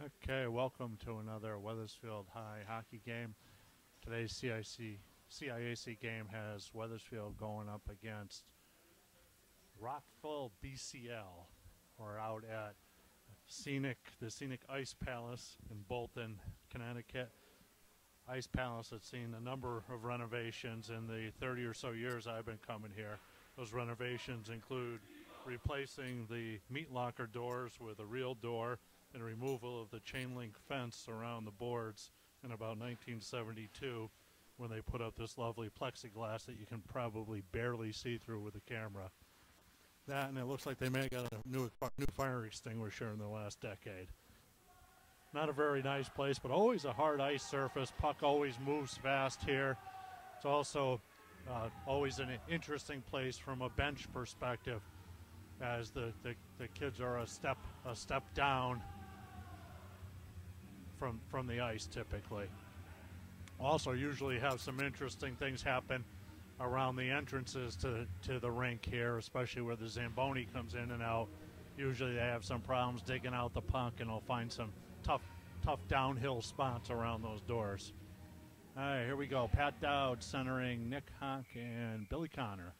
Okay, welcome to another Wethersfield High hockey game. Today's CIAC game has Wethersfield going up against Rockville BCL. We're out at the Scenic Ice Palace in Bolton, Connecticut. Ice Palace has seen a number of renovations in the 30 or so years I've been coming here. Those renovations include replacing the meat locker doors with a real door and removal of the chain link fence around the boards in about 1972 when they put up this lovely plexiglass that you can probably barely see through with a camera. That, and it looks like they may have got a new fire extinguisher in the last decade. Not a very nice place, but always a hard ice surface. Puck always moves fast here. It's also always an interesting place from a bench perspective, as the kids are a step down from the ice typically. Also usually have some interesting things happen around the entrances to the rink here, especially where the Zamboni comes in and out. Usually they have some problems digging out the puck, and they'll find some tough downhill spots around those doors. All right, here we go. Pat Dowd centering Nick Hock and Billy Connor.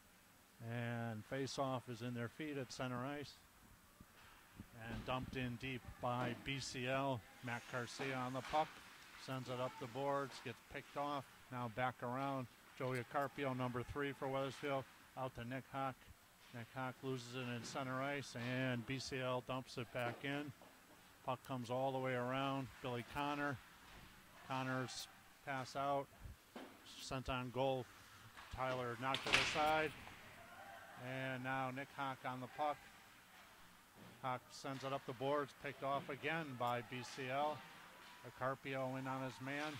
And face-off is in their feet at center ice. And dumped in deep by BCL. Matt Garcia on the puck. Sends it up the boards. Gets picked off. Now back around. Joey Carpio, number 3 for Wethersfield. Out to Nick Hock. Nick Hock loses it in center ice. And BCL dumps it back in. Puck comes all the way around. Billy Connor. Connor's pass out. Sent on goal. Tyler knocked it aside. And now Nick Hock on the puck. Hock sends it up the boards, picked off again by BCL. Carpio in on his man.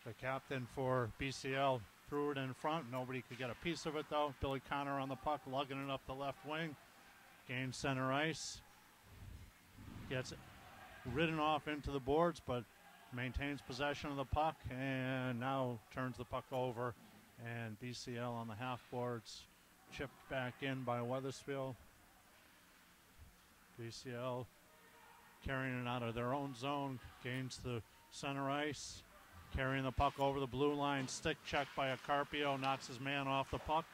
The captain for BCL threw it in front. Nobody could get a piece of it though. Billy Connor on the puck, lugging it up the left wing. Gains center ice. Gets ridden off into the boards, but maintains possession of the puck, and now turns the puck over. And BCL on the half boards, chipped back in by Wethersfield. BCL carrying it out of their own zone, gains the center ice, carrying the puck over the blue line, stick check by a Carpio, knocks his man off the puck.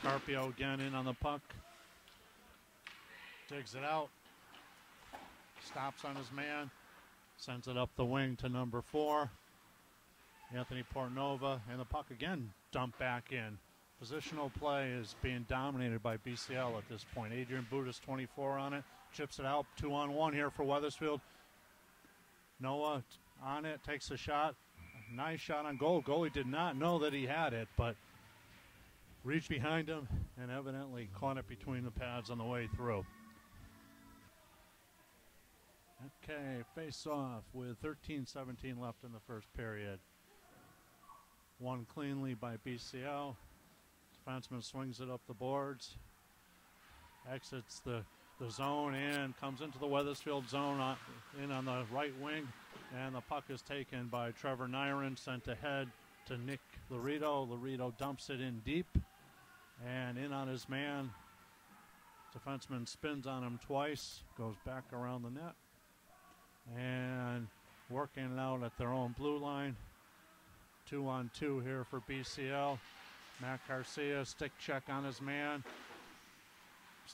Carpio again in on the puck, digs it out, stops on his man, sends it up the wing to number 4, Anthony Portnova, and the puck again dumped back in. Positional play is being dominated by BCL at this point. Adrian Budis, 24 on it, chips it out, 2-on-1 here for Wethersfield. Noah on it, takes a shot. Nice shot on goal. Goalie did not know that he had it, but reached behind him and evidently caught it between the pads on the way through. Okay, face off with 13-17 left in the first period. Won cleanly by BCL. Defenseman swings it up the boards, exits the zone and comes into the Wethersfield zone in on the right wing, and the puck is taken by Trevor Nyron, sent ahead to Nick Laredo. Laredo dumps it in deep and in on his man. Defenseman spins on him twice, goes back around the net, and working it out at their own blue line. 2-on-2 here for BCL. Matt Garcia, stick check on his man.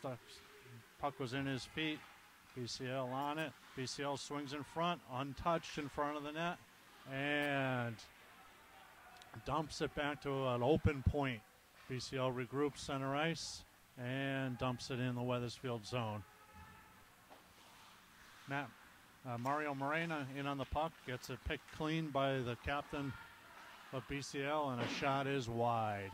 Puck was in his feet. BCL on it. BCL swings in front, untouched in front of the net, and dumps it back to an open point. BCL regroups center ice and dumps it in the Wethersfield zone. Mario Morena in on the puck, gets it picked clean by the captain of BCL, and a shot is wide.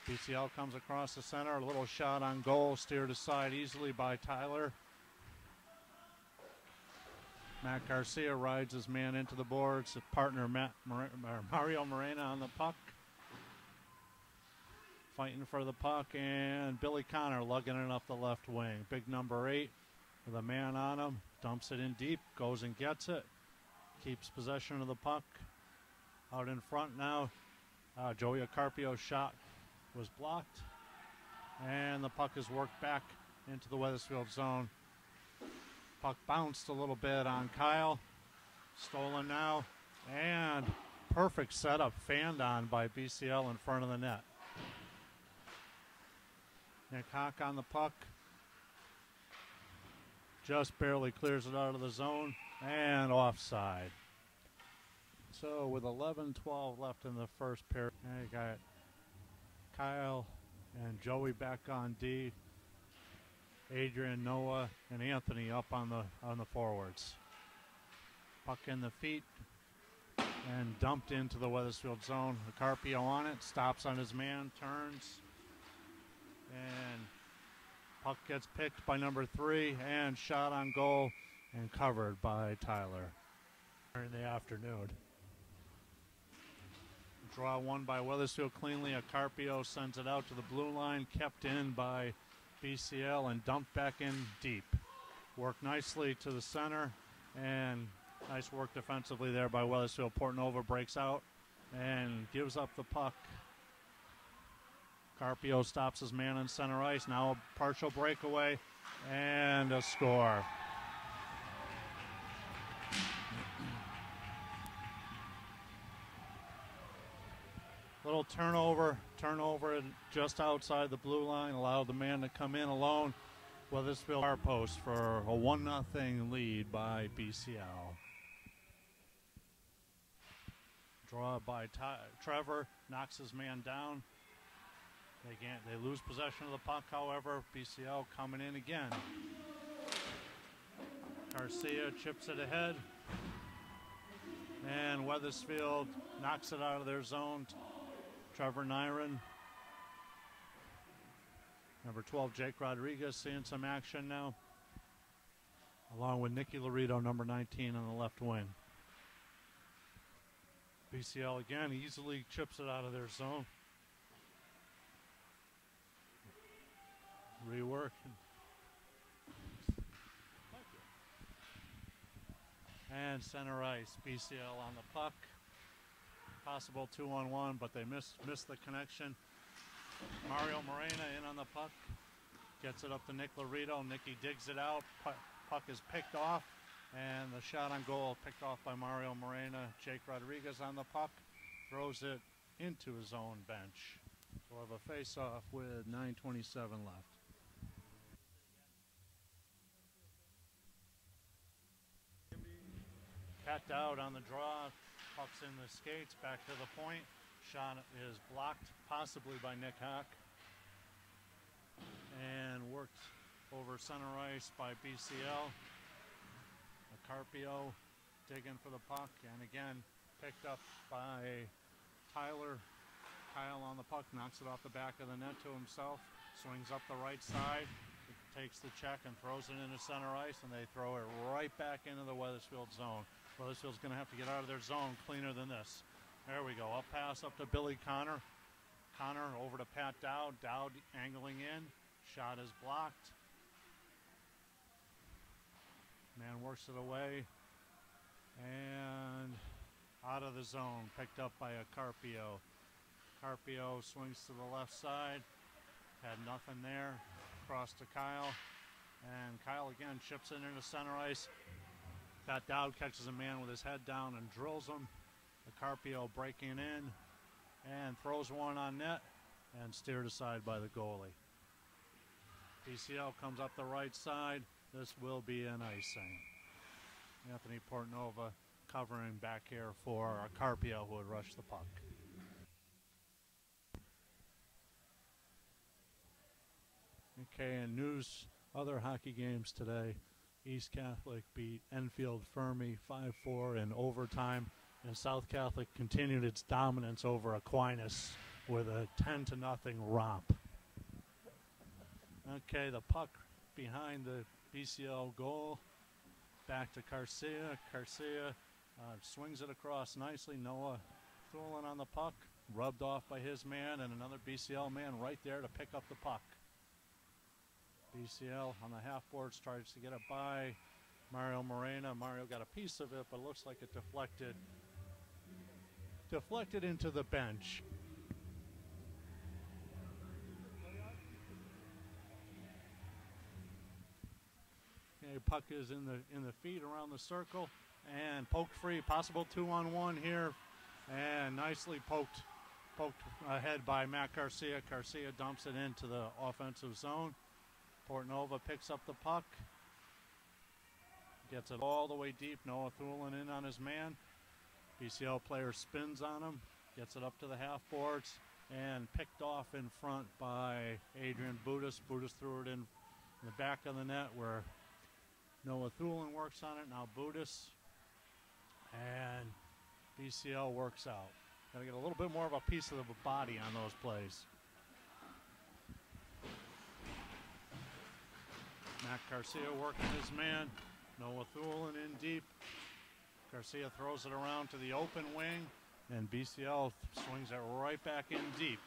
BCL comes across the center, a little shot on goal, steered aside easily by Tyler. Matt Garcia rides his man into the boards. His partner Mario Morena on the puck, fighting for the puck, and Billy Connor lugging it up the left wing. Big number 8 with a man on him, dumps it in deep, goes and gets it, keeps possession of the puck. Out in front now, Joey Carpio's shot was blocked, And the puck is worked back into the Wethersfield zone. Puck bounced a little bit on Kyle. Stolen now. And perfect setup, fanned on by BCL in front of the net. Nick Hawk on the puck. Just barely clears it out of the zone. And offside. So with 11-12 left in the first period, you got Kyle and Joey back on D. Adrian, Noah, and Anthony up on the forwards. Puck in the feet and dumped into the Wethersfield zone. Carpio on it, stops on his man, turns, and puck gets picked by number 3 and shot on goal and covered by Tyler in the afternoon. Draw won by Wethersfield cleanly. Carpio sends it out to the blue line, kept in by BCL and dumped back in deep. Worked nicely to the center, and nice work defensively there by Wethersfield. Portnova breaks out and gives up the puck. Carpio stops his man on center ice. Now a partial breakaway and a score. Little turnover just outside the blue line, allowed the man to come in alone. Wethersfield far post for a 1-0 lead by BCL. Draw by Trevor, knocks his man down. They lose possession of the puck, however. BCL coming in again. Garcia chips it ahead. And Wethersfield knocks it out of their zone. Trevor Nyron. Number 12, Jake Rodriguez, seeing some action now. Along with Nicky Laredo, number 19, on the left wing. BCL again easily chips it out of their zone. Rework. And center ice, BCL on the puck. Possible 2-on-1, but they missed the connection. Mario Morena in on the puck. Gets it up to Nick Laredo. Nicky digs it out. Puck is picked off. And the shot on goal picked off by Mario Morena. Jake Rodriguez on the puck. Throws it into his own bench. So we'll have a face-off with 9:27 left. Pat Dowd on the draw. Puck's in the skates, back to the point. Shot is blocked, possibly by Nick Hawk. And worked over center ice by BCL. Carpio digging for the puck, and again picked up by Tyler. Kyle on the puck, knocks it off the back of the net to himself. Swings up the right side, takes the check and throws it into center ice, and they throw it right back into the Wethersfield zone. Wethersfield's going to have to get out of their zone cleaner than this. There we go. Up pass up to Billy Connor. Connor over to Pat Dowd. Dowd angling in. Shot is blocked. Man works it away. And out of the zone. Picked up by a Carpio. Carpio swings to the left side. Had nothing there. Cross to Kyle. And Kyle again chips it into center ice. Pat Dowd catches a man with his head down and drills him. The Carpio breaking in and throws one on net and steered aside by the goalie. PCL comes up the right side. This will be an icing. Anthony Portnova covering back here for Carpio, who had rushed the puck. Okay, and news, other hockey games today. East Catholic beat Enfield Fermi 5-4 in overtime, and South Catholic continued its dominance over Aquinas with a 10-0 romp. Okay, the puck behind the BCL goal. Back to Garcia. Garcia swings it across nicely. Noah Thulin on the puck, rubbed off by his man, and another BCL man right there to pick up the puck. BCL on the half boards tries to get it by Mario Morena. Mario got a piece of it, but it looks like it deflected into the bench. puck is in the feet around the circle and poked free. Possible 2-on-1 here, and nicely poked ahead by Matt Garcia. Garcia dumps it into the offensive zone. Portnova picks up the puck, gets it all the way deep. Noah Thulin in on his man. BCL player spins on him, gets it up to the half boards, and picked off in front by Adrian Budis. Budis threw it in the back of the net where Noah Thulin works on it. Now Budis, and BCL works out. Got to get a little bit more of a piece of the body on those plays. Matt Garcia working his man. Noah Thulin in deep. Garcia throws it around to the open wing, and BCL swings it right back in deep.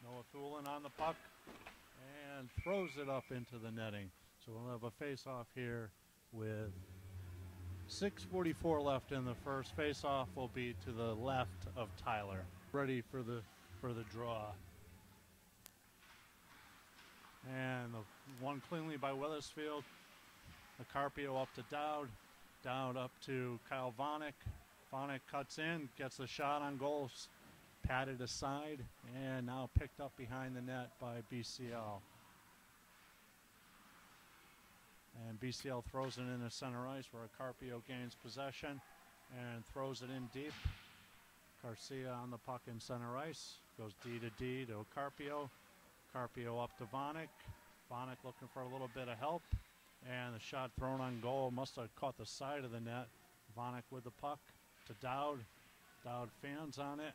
Noah Thulin on the puck and throws it up into the netting. So we'll have a face-off here with 6:44 left in the first. Face-off will be to the left of Tyler. Ready for the draw. And the one cleanly by Wethersfield. The Carpio up to Dowd. Dowd up to Kyle Vanek. Vanek cuts in, gets the shot on goal, patted aside, and now picked up behind the net by BCL. And BCL throws it into center ice where Carpio gains possession and throws it in deep. Garcia on the puck in center ice. Goes D to D to Carpio. Carpio up to Vanek. Vanek looking for a little bit of help. And the shot thrown on goal must have caught the side of the net. Vanek with the puck to Dowd. Dowd fans on it.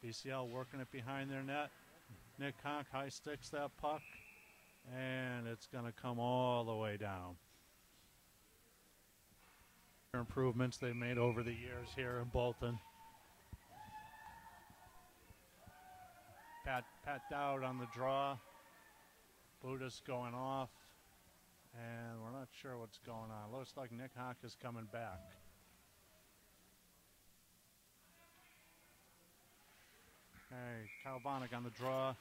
BCL working it behind their net. Nick Honk high sticks that puck, and it's going to come all the way down. Improvements they made over the years here in Bolton. Pat Dowd on the draw. Budis going off, and we're not sure what's going on. Looks like Nick Honk is coming back. Okay, Kyle Vanek on the draw.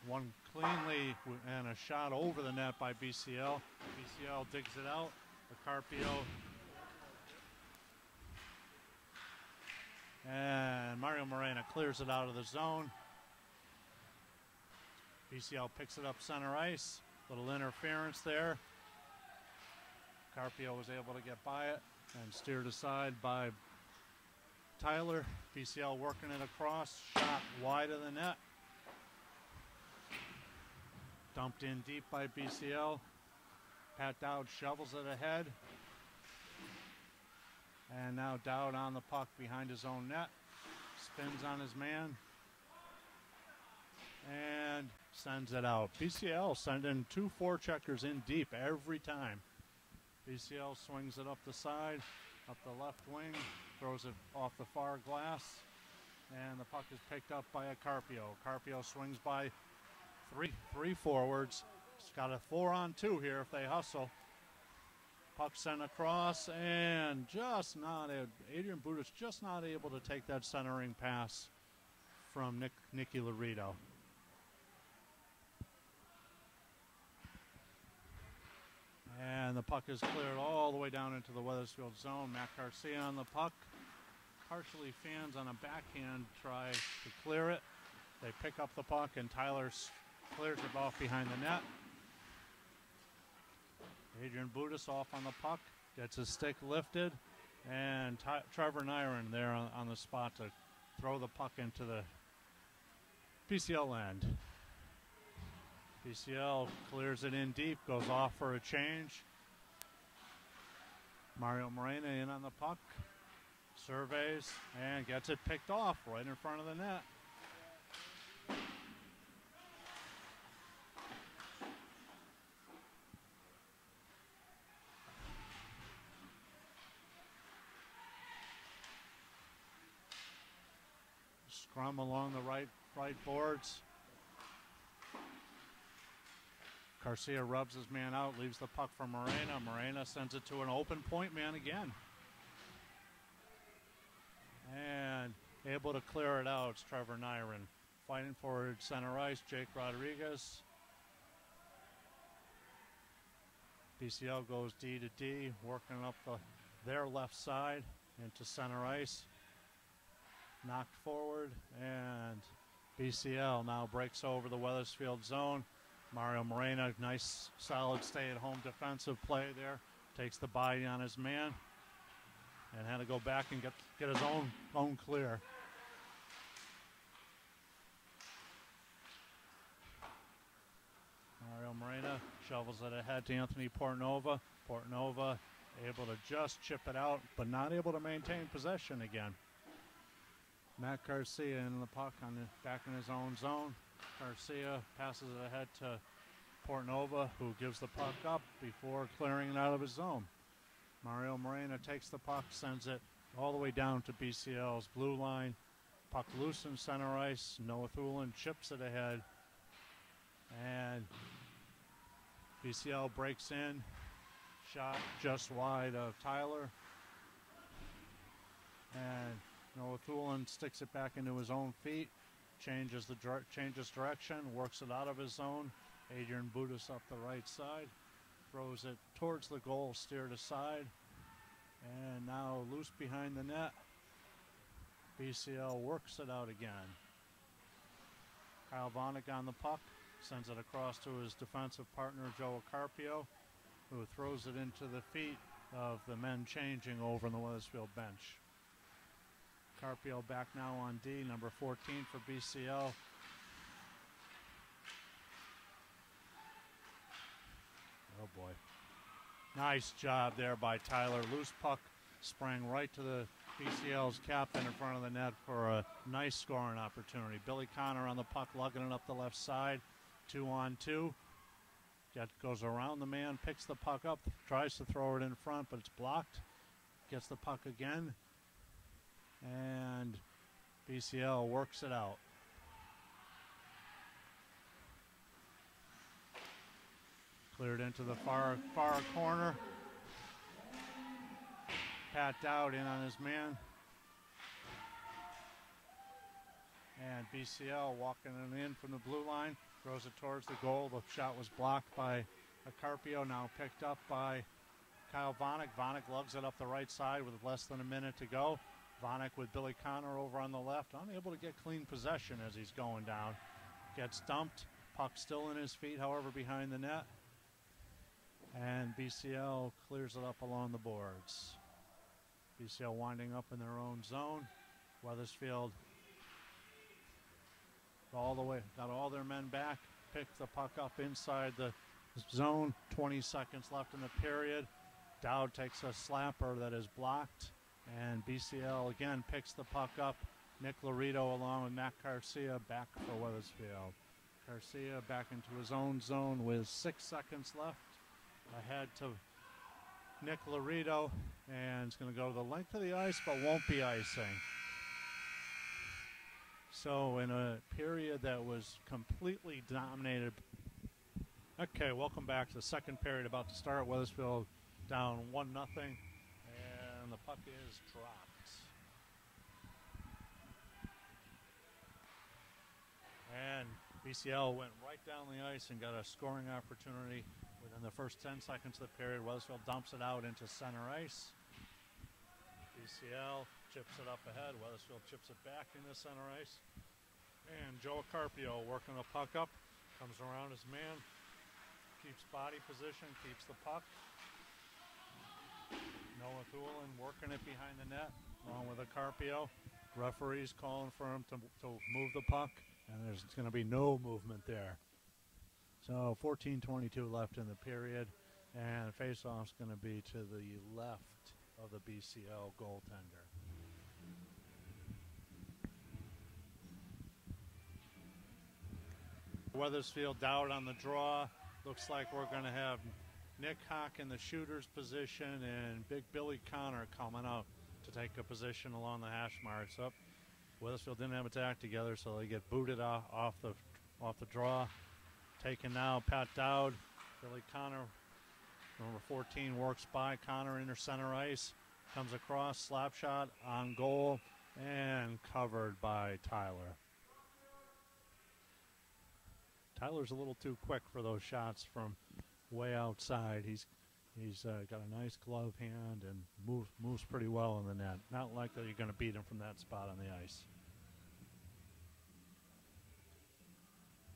One cleanly and a shot over the net by BCL. BCL digs it out. The Carpio. And Mario Morena clears it out of the zone. BCL picks it up center ice. Little interference there. Carpio was able to get by it and steered aside by Tyler. BCL working it across. Shot wide of the net. Dumped in deep by BCL. Pat Dowd shovels it ahead. And now Dowd on the puck behind his own net. Spins on his man. And sends it out. BCL sending 2 forecheckers in deep every time. BCL swings it up the side, up the left wing, throws it off the far glass, and the puck is picked up by a Carpio. Carpio swings by three forwards. It's got a 4-on-2 here if they hustle. Puck sent across, and Adrian Budis just not able to take that centering pass from Nicky Laredo. And the puck is cleared all the way down into the Wethersfield zone. Matt Garcia on the puck. Partially fans on a backhand try to clear it. They pick up the puck, and Tyler clears it off behind the net. Adrian Budis off on the puck. Gets his stick lifted. And Trevor Nyron there on the spot to throw the puck into the BCL end. BCL clears it in deep, goes off for a change. Mario Morena in on the puck, surveys, and gets it picked off right in front of the net. Scrum along the right boards. Garcia rubs his man out, leaves the puck for Morena. Morena sends it to an open point man again. And able to clear it out, it's Trevor Nyron. fighting forward center ice, Jake Rodriguez. BCL goes D to D, working up their left side into center ice. Knocked forward, and BCL now breaks over the Wethersfield zone. Mario Morena, nice solid stay-at-home defensive play there. Takes the body on his man and had to go back and get his own clear. Mario Morena shovels it ahead to Anthony Portnova. Portnova able to just chip it out, but not able to maintain possession again. Matt Garcia in the puck back in his own zone. Garcia passes it ahead to Portnova, who gives the puck up before clearing it out of his zone. Mario Morena takes the puck, sends it all the way down to BCL's blue line. Puck loose in center ice. Noah Thulin chips it ahead. And BCL breaks in. Shot just wide of Tyler. And Noah Thulin sticks it back into his own feet. Changes direction, works it out of his zone. Adrian Budis up the right side. Throws it towards the goal, steered aside. And now loose behind the net. BCL works it out again. Kyle Vonik on the puck. Sends it across to his defensive partner, Joe Carpio, who throws it into the feet of the men changing over in the Wethersfield bench. Carpio back now on D, number 14 for BCL. Oh boy. Nice job there by Tyler. Loose puck sprang right to the BCL's captain in front of the net for a nice scoring opportunity. Billy Connor on the puck, lugging it up the left side. 2-on-2. Goes around the man, picks the puck up, tries to throw it in front, but it's blocked. Gets the puck again. And BCL works it out. Cleared into the far corner. Pat Dowd in on his man. And BCL walking it in from the blue line. Throws it towards the goal. The shot was blocked by Carpio, now picked up by Kyle Vonik. Vonik lugs it up the right side with less than a minute to go. Vonik with Billy Connor over on the left, unable to get clean possession as he's going down. Gets dumped. Puck still in his feet, however, behind the net. And BCL clears it up along the boards. BCL winding up in their own zone. Wethersfield all the way, got all their men back, picked the puck up inside the zone. 20 seconds left in the period. Dowd takes a slapper that is blocked, and BCL again picks the puck up. Nick Laredo along with Matt Garcia back for Wethersfield. Garcia back into his own zone with 6 seconds left. Ahead to Nick Laredo, and it's going to go the length of the ice, but won't be icing. So in a period that was completely dominated. Okay, welcome back to the second period about to start. Wethersfield down 1-0, and the puck is dropped. And BCL went right down the ice and got a scoring opportunity within the first 10 seconds of the period. Wethersfield dumps it out into center ice. BCL chips it up ahead. Wethersfield chips it back into center ice. And Joe Carpio working the puck up. Comes around his man. Keeps body position. Keeps the puck. Noah Thulin working it behind the net along with a Carpio. Referees calling for him to move the puck. And there's going to be no movement there. So 14:22 left in the period. And face-off's going to be to the left of the BCL goaltender. Wethersfield Dowd on the draw. Looks like we're going to have Nick Hawk in the shooter's position and Big Billy Connor coming up to take a position along the hash marks. Up. Wethersfield didn't have its act together, so they get booted off the draw. Taken now, Pat Dowd. Billy Connor, number 14, works by Connor into center ice. Comes across, slap shot on goal, and covered by Tyler. Tyler's a little too quick for those shots from way outside. He's got a nice glove hand and moves pretty well in the net. Not likely you're going to beat him from that spot on the ice.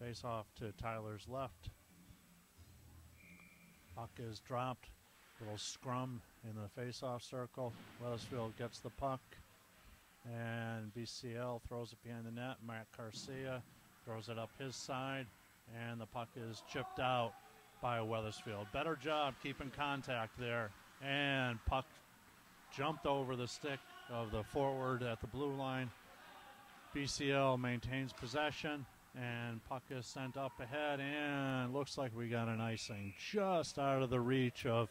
Face off to Tyler's left. Puck is dropped. Little scrum in the face-off circle. Wethersfield gets the puck, and BCL throws it behind the net. Matt Garcia throws it up his side, and the puck is chipped out by Wethersfield. Better job keeping contact there, and puck jumped over the stick of the forward at the blue line. BCL maintains possession, and puck is sent up ahead, and looks like we got an icing just out of the reach of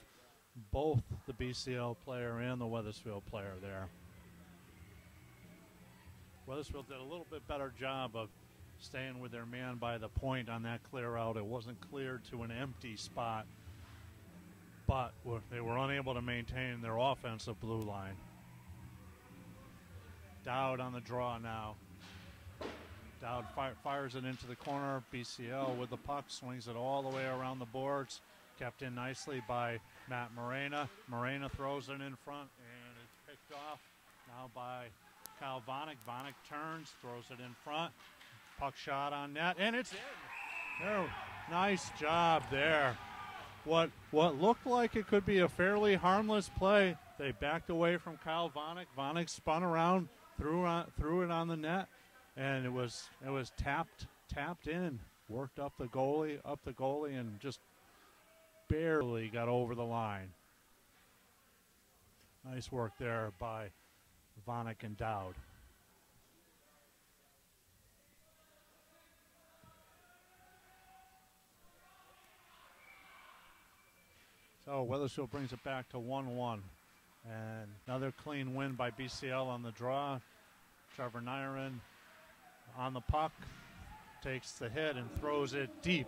both the BCL player and the Wethersfield player there. Wethersfield did a little bit better job of staying with their man by the point on that clear out. It wasn't cleared to an empty spot, but they were unable to maintain their offensive blue line. Dowd on the draw now. Dowd fires it into the corner. BCL with the puck, swings it all the way around the boards. Kept in nicely by Matt Morena. Morena throws it in front, and it's picked off now by Kyle Vanek. Vanek turns, throws it in front. Puck shot on net, and it's in. There, nice job there. What looked like it could be a fairly harmless play, they backed away from Kyle Vanek. Vanek spun around, threw it on the net, and it was tapped in. Worked up the goalie, and just barely got over the line. Nice work there by Vanek and Dowd. So Wethersfield brings it back to 1-1. And another clean win by BCL on the draw. Trevor Nyren on the puck, takes the hit and throws it deep.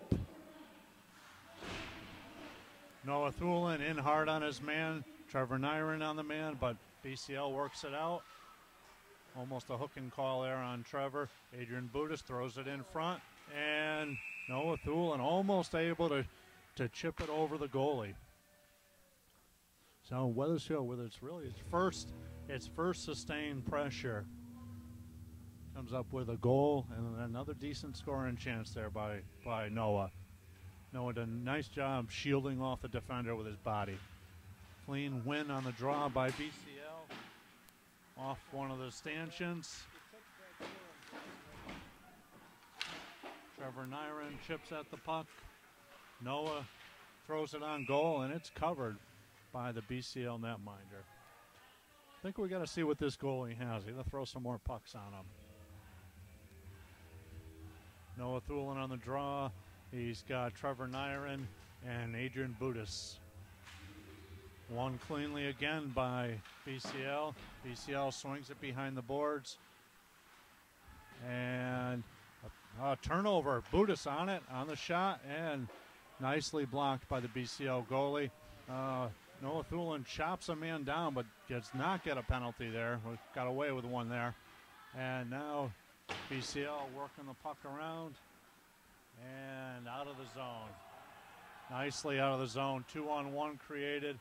Noah Thulin in hard on his man. Trevor Nyren on the man, but BCL works it out. Almost a hook and call there on Trevor. Adrian Budis throws it in front, and Noah Thulin almost able to chip it over the goalie. So Wethersfield, with its first sustained pressure, comes up with a goal and another decent scoring chance there by Noah. Noah did a nice job shielding off the defender with his body. Clean win on the draw by BCL off one of the stanchions. Trevor Nyren chips at the puck. Noah throws it on goal, and it's covered by the BCL netminder. I think we got to see what this goalie has. He's going to throw some more pucks on him. Noah Thulin on the draw. He's got Trevor Nyren and Adrian Budis. Won cleanly again by BCL. BCL swings it behind the boards. And a turnover. Budis on it, on the shot, and nicely blocked by the BCL goalie. Noah Thulin chops a man down, but does not get a penalty there. We got away with one there. And now BCL working the puck around and out of the zone. Nicely out of the zone. 2-on-1 created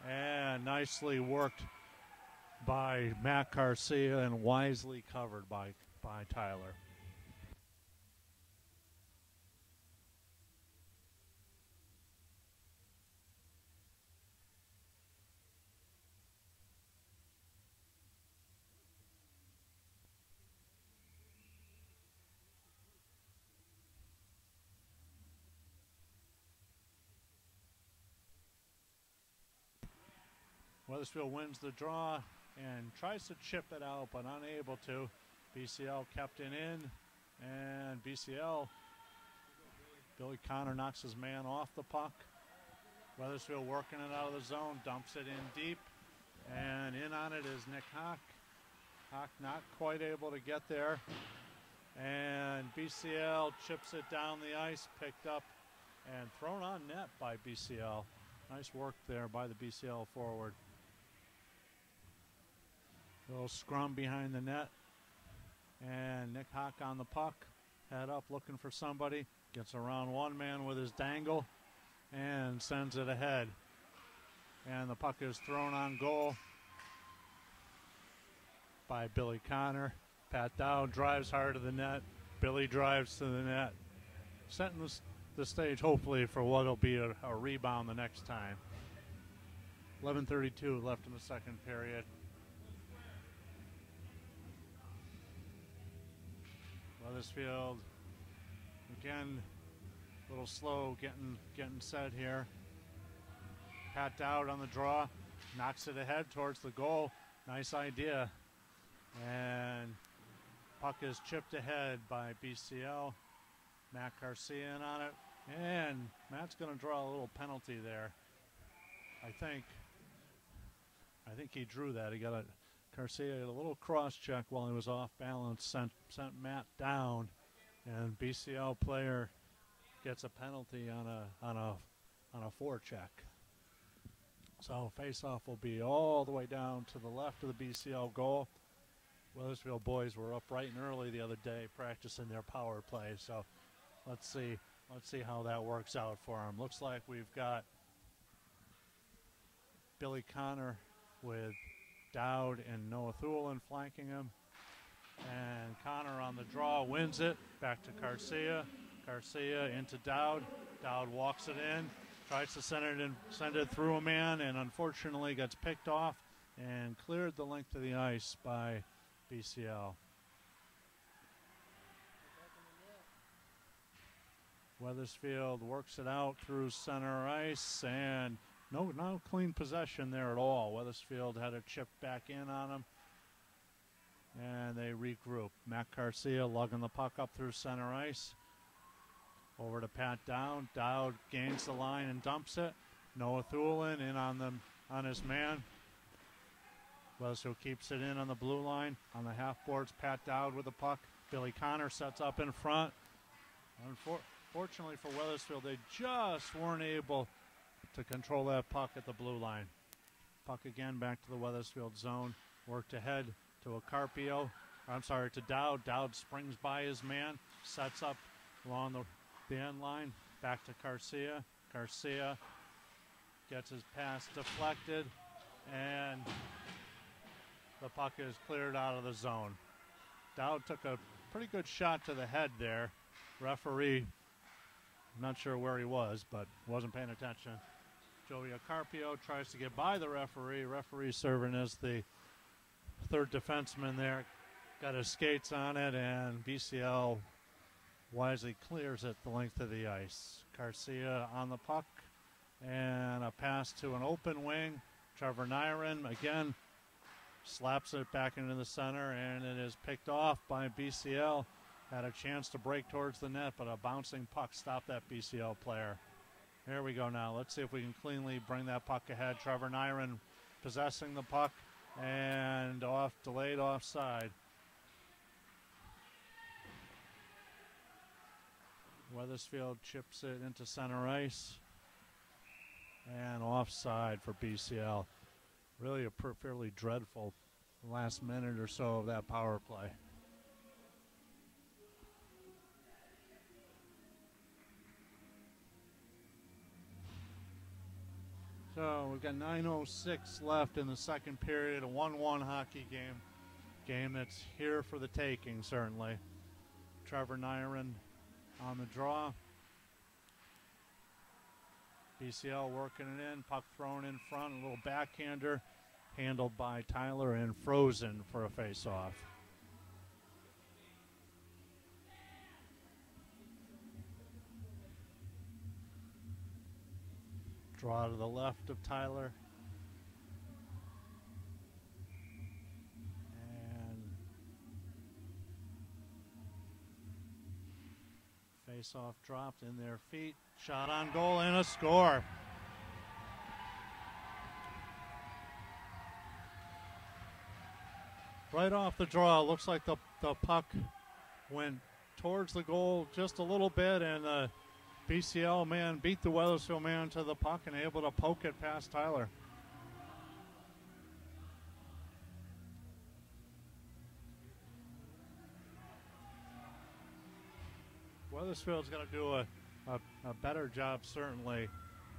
and nicely worked by Matt Garcia and wisely covered by Tyler. Wethersfield wins the draw and tries to chip it out, but unable to. BCL kept it in, and BCL, Billy Connor knocks his man off the puck. Wethersfield working it out of the zone, dumps it in deep, and in on it is Nick Hock. Hock not quite able to get there, and BCL chips it down the ice, picked up and thrown on net by BCL. Nice work there by the BCL forward. Little scrum behind the net, and Nick Hock on the puck. Head up looking for somebody. Gets around one man with his dangle and sends it ahead. And the puck is thrown on goal by Billy Connor. Pat Dowd drives hard to the net. Billy drives to the net. Setting the stage, hopefully, for what will be a rebound the next time. 11:32 left in the second period. Wethersfield, again, a little slow getting set here. Pat Dowd on the draw, knocks it ahead towards the goal. Nice idea. And puck is chipped ahead by BCL. Matt Garcia in on it. And Matt's going to draw a little penalty there. I think he drew that. He got a Garcia had a little cross check while he was off balance, sent Matt down, and BCL player gets a penalty on a forecheck. So face-off will be all the way down to the left of the BCL goal. Wethersfield boys were up bright and early the other day practicing their power play. So let's see how that works out for them. Looks like we've got Billy Connor with Dowd and Noah Thulin flanking him. And Connor on the draw wins it. Back to Garcia. Garcia into Dowd. Dowd walks it in. Tries to send it through a man, and unfortunately gets picked off and cleared the length of the ice by BCL. Wethersfield works it out through center ice, and no clean possession there at all. Wethersfield had a chip back in on him, and they regroup. Matt Garcia lugging the puck up through center ice. Over to Pat Dowd. Dowd gains the line and dumps it. Noah Thulin in on his man. Wethersfield keeps it in on the blue line. On the half boards, Pat Dowd with the puck. Billy Connor sets up in front. Fortunately for Wethersfield, they just weren't able to control that puck at the blue line. Puck again back to the Wethersfield zone. Worked ahead to to Dowd. Dowd springs by his man. Sets up along the end line. Back to Garcia. Garcia gets his pass deflected, and the puck is cleared out of the zone. Dowd took a pretty good shot to the head there. Referee, I'm not sure where he was, but wasn't paying attention. Joey Carpio tries to get by the referee. Referee serving as the third defenseman there. Got his skates on it, and BCL wisely clears it the length of the ice. Garcia on the puck, and a pass to an open wing. Trevor Nyren again slaps it back into the center, and it is picked off by BCL. Had a chance to break towards the net, but a bouncing puck stopped that BCL player. Here we go now. Let's see if we can cleanly bring that puck ahead. Trevor Nyren possessing the puck, and delayed offside. Wethersfield chips it into center ice, and offside for BCL. Really a fairly dreadful last minute or so of that power play. So we've got 9:06 left in the second period, a 1-1 hockey game that's here for the taking, certainly. Trevor Nyren on the draw. BCL working it in, puck thrown in front, a little backhander handled by Tyler and frozen for a face-off. Draw to the left of Tyler. And face-off dropped in their feet. Shot on goal and a score. Right off the draw, looks like the puck went towards the goal just a little bit, and the BCL man beat the Wethersfield man to the puck and able to poke it past Tyler. Wethersfield's going to do a better job, certainly,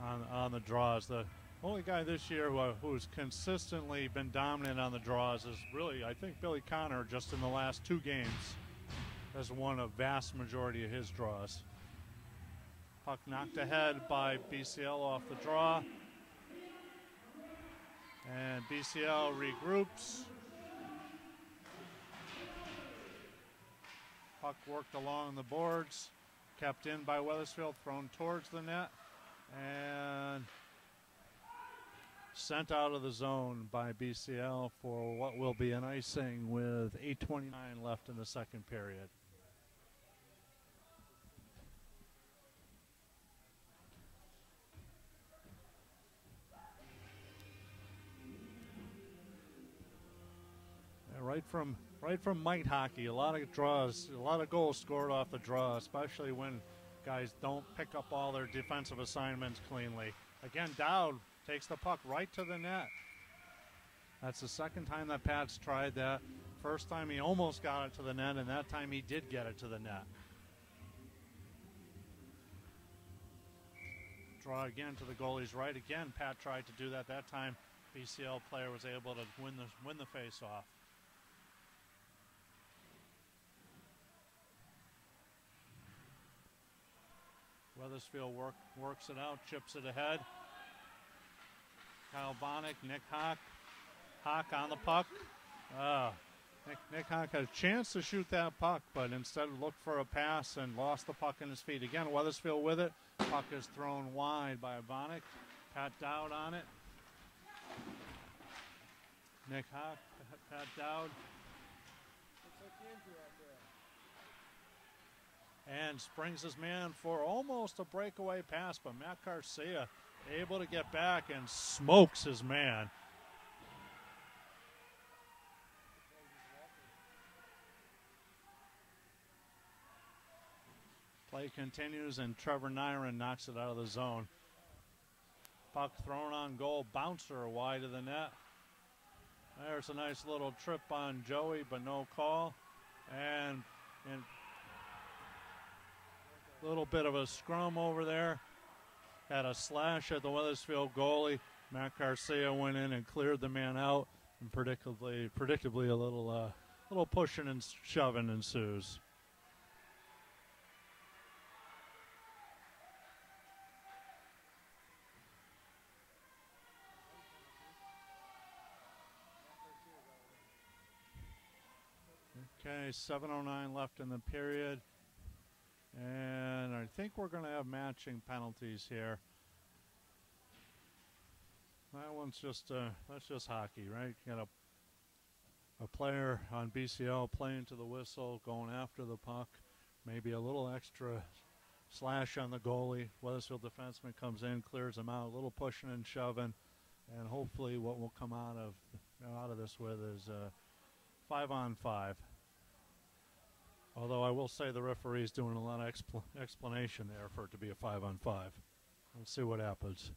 on the draws. The only guy this year who's consistently been dominant on the draws is really, I think, Billy Connor, just in the last 2 games, has won a vast majority of his draws. Puck knocked ahead by BCL off the draw. And BCL regroups. Puck worked along the boards, kept in by Wethersfield, thrown towards the net, and sent out of the zone by BCL for what will be an icing with 8:29 left in the second period. Right from mite hockey, a lot of draws, a lot of goals scored off the draw, especially when guys don't pick up all their defensive assignments cleanly. Again, Dowd takes the puck right to the net. That's the second time that Pat's tried that. First time he almost got it to the net, and that time he did get it to the net. Draw again to the goalie's right. Again, Pat tried to do that. That time, BCL player was able to win the face-off. Wethersfield works it out, chips it ahead. Kyle Bonnick, Nick Hawk. Hawk on the puck. Nick Hawk had a chance to shoot that puck, but instead looked for a pass and lost the puck in his feet. Again, Wethersfield with it. Puck is thrown wide by Bonnick. Pat Dowd on it. Nick Hawk, Pat Dowd. And springs his man for almost a breakaway pass, but Matt Garcia able to get back and smokes his man. Play continues, and Trevor Nyron knocks it out of the zone. Puck thrown on goal, bouncer wide of the net. There's a nice little trip on Joey, but no call. And a little bit of a scrum over there. Had a slash at the Wethersfield goalie. Matt Garcia went in and cleared the man out, and predictably a little pushing and shoving ensues. Okay, 7:09 left in the period. And I think we're going to have matching penalties here. That one's that's just hockey, right? You got a player on BCL playing to the whistle, going after the puck. Maybe a little extra slash on the goalie. Wethersfield defenseman comes in, clears him out, a little pushing and shoving. And hopefully what will come out of this with is 5-on-5. Although I will say the referee's doing a lot of explanation there for it to be a 5-on-5. We'll see what happens.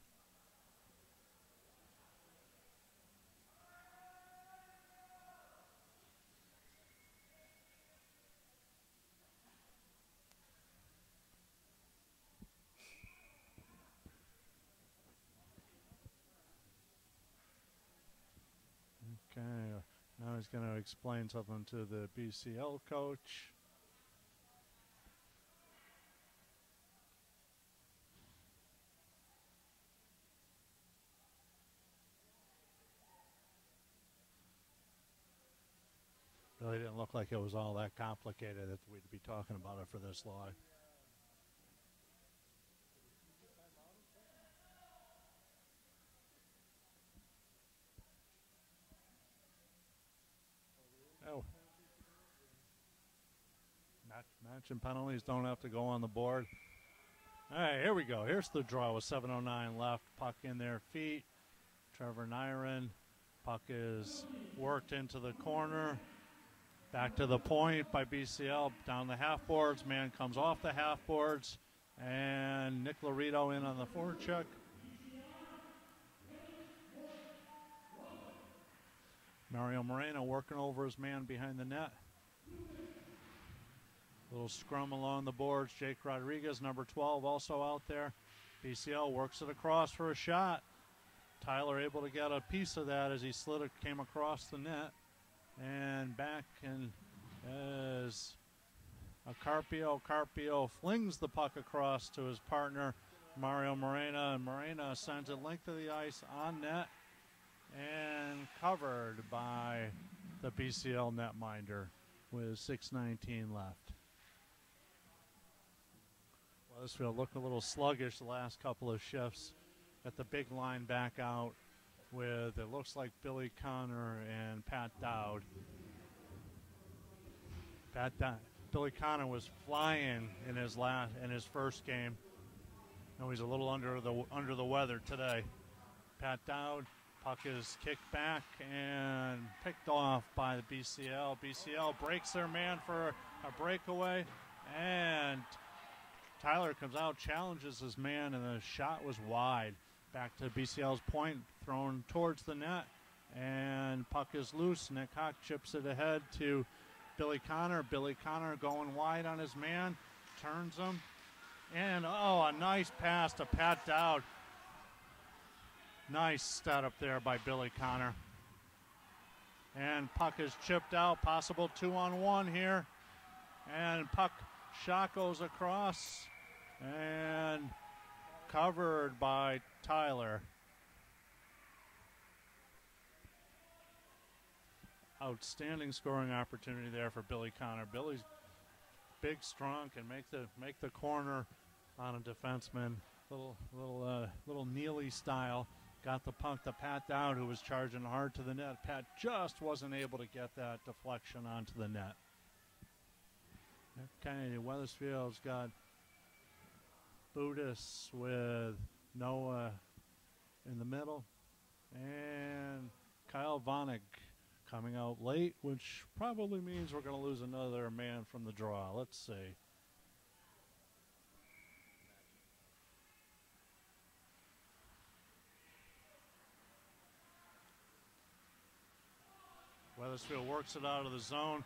Okay, now he's going to explain something to the BCL coach. Really didn't look like it was all that complicated that we'd be talking about it for this long. Oh. Matching penalties don't have to go on the board. All right, here we go. Here's the draw with 7:09 left. Puck in their feet. Trevor Nyron. Puck is worked into the corner. Back to the point by BCL, down the half boards. Man comes off the half boards, and Nick Laredo in on the forecheck. Mario Moreno working over his man behind the net. A Little scrum along the boards. Jake Rodriguez, number 12, also out there. BCL works it across for a shot. Tyler able to get a piece of that as he came across the net. And back, and as Carpio flings the puck across to his partner, Mario Morena, and Morena sends it length of the ice on net and covered by the BCL netminder with 6:19 left. Wethersfield looked a little sluggish the last couple of shifts. Got the big line back out with, it looks like, Billy Connor and Pat Dowd. Billy Connor was flying in his first game. No, he's a little under the weather today. Pat Dowd, puck is kicked back and picked off by the BCL. BCL breaks their man for a breakaway, and Tyler comes out, challenges his man, and the shot was wide. Back to BCL's point, thrown towards the net, and puck is loose. Nick Hawk chips it ahead to Billy Connor. Billy Connor going wide on his man, turns him, and a nice pass to Pat Dowd. Nice stat up there by Billy Connor. And puck is chipped out, possible 2-on-1 here. And puck shot goes across and covered by Tyler. Outstanding scoring opportunity there for Billy Connor. Billy's big, strong, can make the corner on a defenseman. Little Neely style. Got the puck to Pat Dowd, who was charging hard to the net. Pat just wasn't able to get that deflection onto the net. Okay, Wethersfield's got Budis with Noah in the middle, and Kyle Vonig coming out late, which probably means we're going to lose another man from the draw. Let's see. Wethersfield works it out of the zone.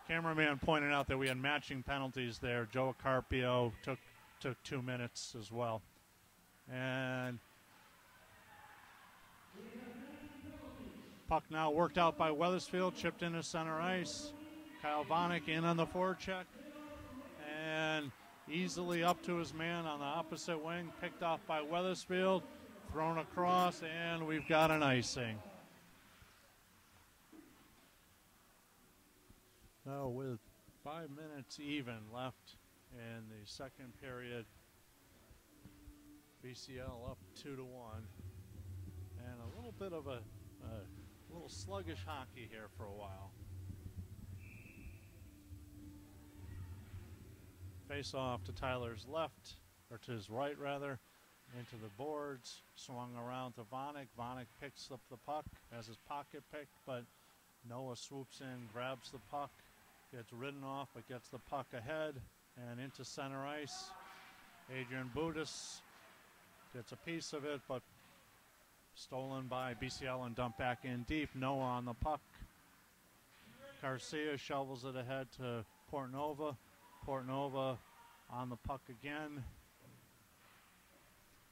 Cameraman pointed out that we had matching penalties there. Joe Carpio took 2 minutes as well. And puck now worked out by Wethersfield, chipped into center ice. Kyle Vonig in on the forecheck, and easily up to his man on the opposite wing, picked off by Wethersfield, thrown across, and we've got an icing. So with 5 minutes even left in the second period, BCL up 2-1, and a little bit of a little sluggish hockey here for a while. Face off to Tyler's left, or to his right rather, into the boards, swung around to Vonig. Vonig picks up the puck, has his pocket picked, but Noah swoops in, grabs the puck, gets ridden off, but gets the puck ahead and into center ice. Adrian Budis gets a piece of it, but stolen by BCL and dumped back in deep. Noah on the puck. Garcia shovels it ahead to Portnova. Portnova on the puck again.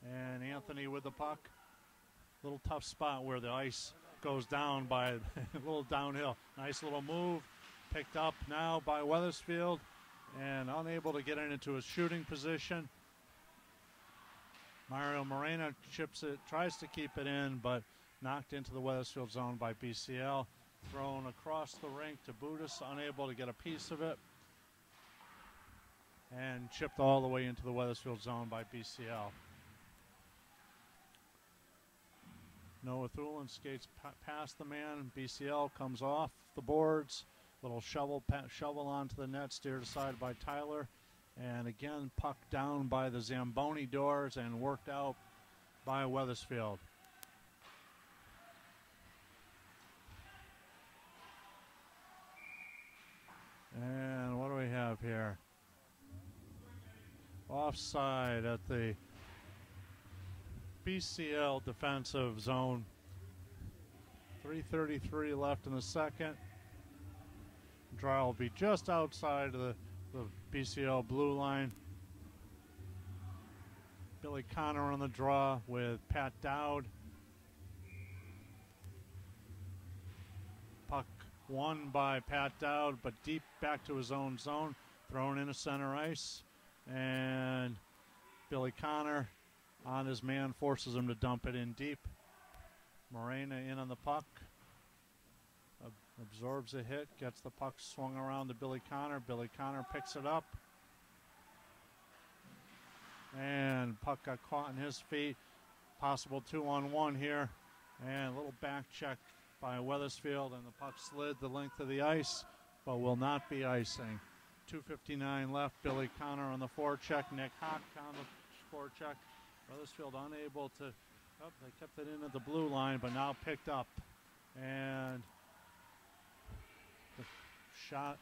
And Anthony with the puck. Little tough spot where the ice goes down by a little downhill. Nice little move. Picked up now by Wethersfield and unable to get it into a shooting position. Mario Morena chips it, tries to keep it in, but knocked into the Wethersfield zone by BCL. Thrown across the rink to Budis, unable to get a piece of it. And chipped all the way into the Wethersfield zone by BCL. Noah Thulin skates past the man. BCL comes off the boards. Little shovel onto the net, steered aside by Tyler. And again, puck down by the Zamboni doors and worked out by Wethersfield. And what do we have here? Offside at the BCL defensive zone. 3:33 left in the second. Draw will be just outside of the the BCL blue line. Billy Connor on the draw with Pat Dowd. Puck won by Pat Dowd, but deep back to his own zone. Thrown into center ice. And Billy Connor on his man forces him to dump it in deep. Morena in on the puck. Absorbs a hit, gets the puck swung around to Billy Connor. Billy Connor picks it up. And puck got caught in his feet. Possible 2-on-1 here. And a little back check by Wethersfield, and the puck slid the length of the ice, but will not be icing. 2:59 left. Billy Connor on the forecheck. Nick Hock on the forecheck. Wethersfield unable to. Oh, they kept it in at the blue line, but now picked up. And the shot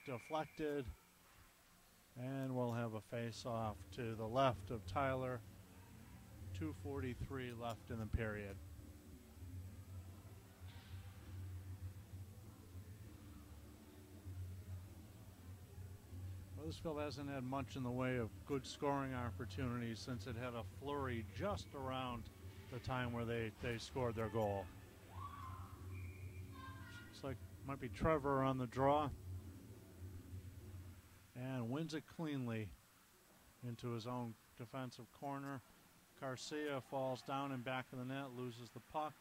deflected. And we'll have a face-off to the left of Tyler. 2:43 left in the period. Wethersfield hasn't had much in the way of good scoring opportunities since it had a flurry just around the time where they scored their goal. Looks like might be Trevor on the draw. And wins it cleanly into his own defensive corner. Garcia falls down and back of the net, loses the puck.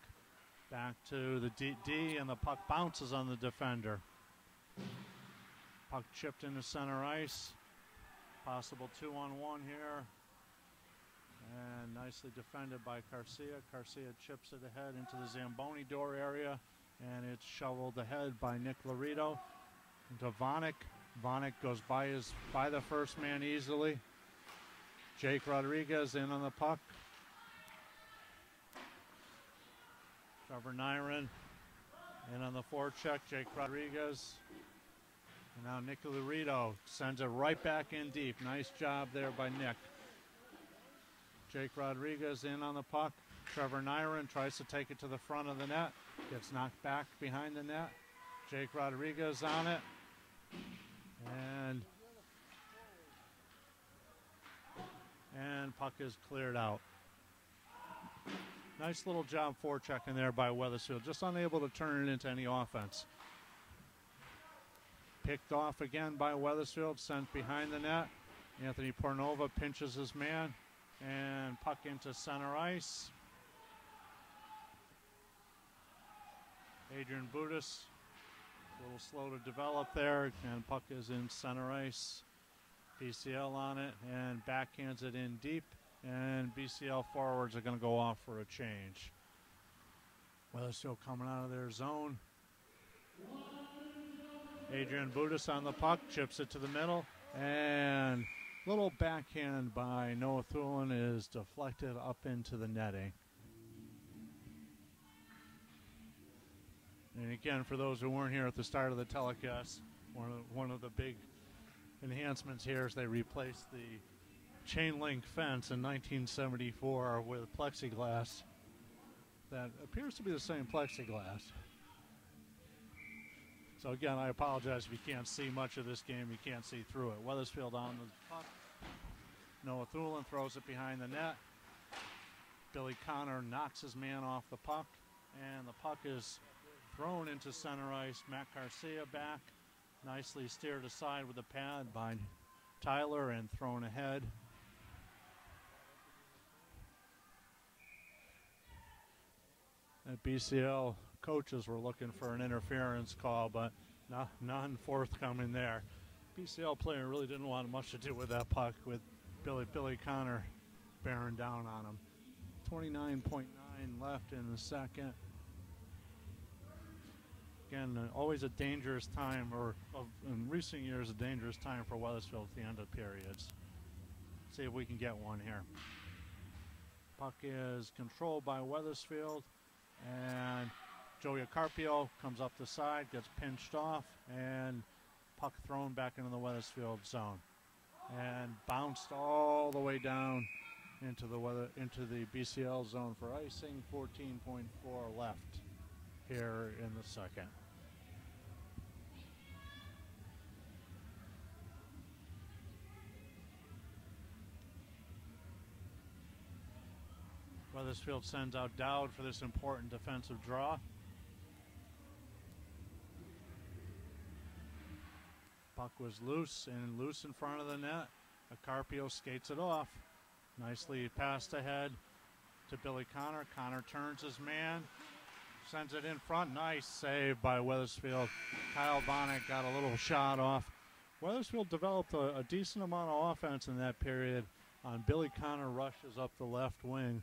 Back to the D, and the puck bounces on the defender. Puck chipped into center ice. Possible 2-on-1 here. And nicely defended by Garcia. Garcia chips it ahead into the Zamboni door area. And it's shoveled ahead by Nick Laredo into Vanek. Vanek goes by the first man easily. Jake Rodriguez in on the puck. Trevor Nyron in on the forecheck. Jake Rodriguez. And now Nick Laredo sends it right back in deep. Nice job there by Nick. Jake Rodriguez in on the puck. Trevor Nyron tries to take it to the front of the net. Gets knocked back behind the net. Jake Rodriguez on it. And puck is cleared out. Nice little job forechecking there by Wethersfield. Just unable to turn it into any offense. Picked off again by Wethersfield. Sent behind the net. Anthony Pornova pinches his man. And puck into center ice. Adrian Budis. A little slow to develop there, and puck is in center ice. BCL on it, and backhands it in deep, and BCL forwards are going to go off for a change. Wethersfield coming out of their zone. Adrian Budis on the puck, chips it to the middle, and little backhand by Noah Thulin is deflected up into the netting. And again, for those who weren't here at the start of the telecast, one of the big enhancements here is they replaced the chain link fence in 1974 with plexiglass that appears to be the same plexiglass. So again, I apologize if you can't see much of this game. You can't see through it. Wethersfield on the puck. Noah Thulin throws it behind the net. Billy Connor knocks his man off the puck, and the puck is thrown into center ice. Matt Garcia back. Nicely steered aside with a pad by Tyler and thrown ahead. The BCL coaches were looking for an interference call, but none forthcoming there. BCL player really didn't want much to do with that puck, with Billy Connor bearing down on him. 29.9 left in the second. Again, always a dangerous time, or in recent years, a dangerous time for Wethersfield at the end of periods. See if we can get one here. Puck is controlled by Wethersfield, and Joey Carpio comes up the side, gets pinched off, and puck thrown back into the Wethersfield zone, and bounced all the way down into the BCL zone for icing. 14.4 left here in the second. Wethersfield sends out Dowd for this important defensive draw. Puck was loose in front of the net. Carpio skates it off. Nicely passed ahead to Billy Connor. Connor turns his man, sends it in front. Nice save by Wethersfield. Kyle Bonnick got a little shot off. Wethersfield developed a decent amount of offense in that period on Billy Connor rushes up the left wing,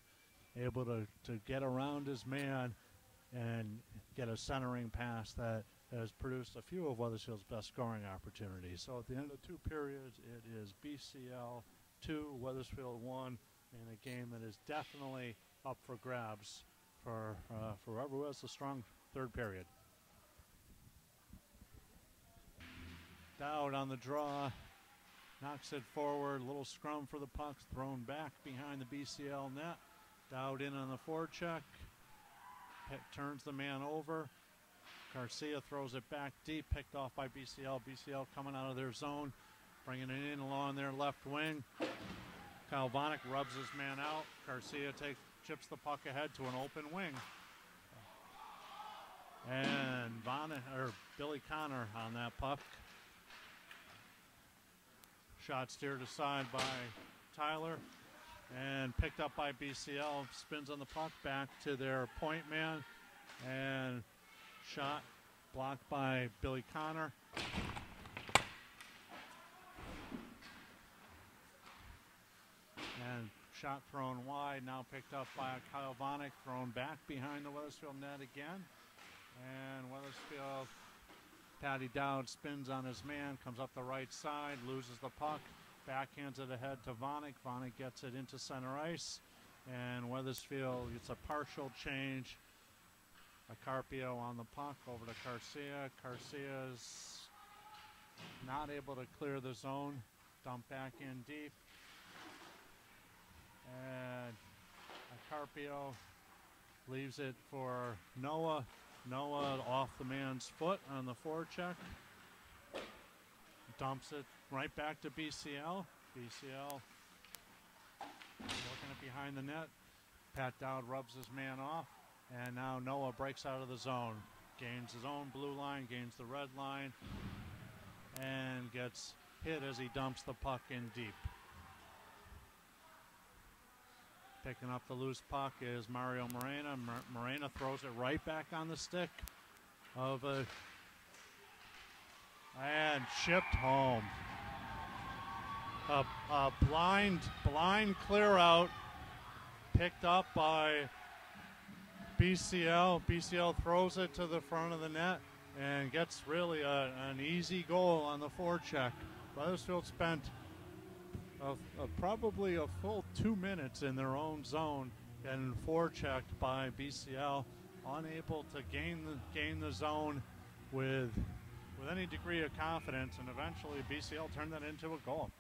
able to get around his man and get a centering pass that has produced a few of Wethersfield's best scoring opportunities. So at the end of 2 periods, it is BCL 2, Wethersfield 1, in a game that is definitely up for grabs for whoever has the strong third period. Dowd on the draw, knocks it forward, little scrum for the puck, thrown back behind the BCL net. Dowd in on the forecheck, turns the man over. Garcia throws it back deep, picked off by BCL. BCL coming out of their zone, bringing it in along their left wing. Kyle Bonnick rubs his man out. Garcia chips the puck ahead to an open wing. And Billy Connor on that puck. Shot steered aside by Tyler and picked up by BCL. Spins on the puck back to their point man. And shot blocked by Billy Connor. And shot thrown wide, now picked up by Kyle Bonnick, thrown back behind the Wethersfield net again. And Wethersfield, Patty Dowd spins on his man, comes up the right side, loses the puck, backhands it ahead to Bonnick. Bonnick gets it into center ice, and Wethersfield gets a partial change. Carpio on the puck over to Garcia. Garcia's not able to clear the zone. Dump back in deep. And Carpio leaves it for Noah. Noah off the man's foot on the forecheck. Dumps it right back to BCL. BCL looking at behind the net. Pat Dowd rubs his man off. And now Noah breaks out of the zone. Gains his own blue line, gains the red line, and gets hit as he dumps the puck in deep. Picking up the loose puck is Mario Morena. Morena throws it right back on the stick of and chipped home. A blind clear out picked up by BCL. BCL throws it to the front of the net and gets really an easy goal on the forecheck. Wethersfield spent probably a full 2 minutes in their own zone and forechecked by BCL, unable to gain the zone with any degree of confidence, and eventually BCL turned that into a goal.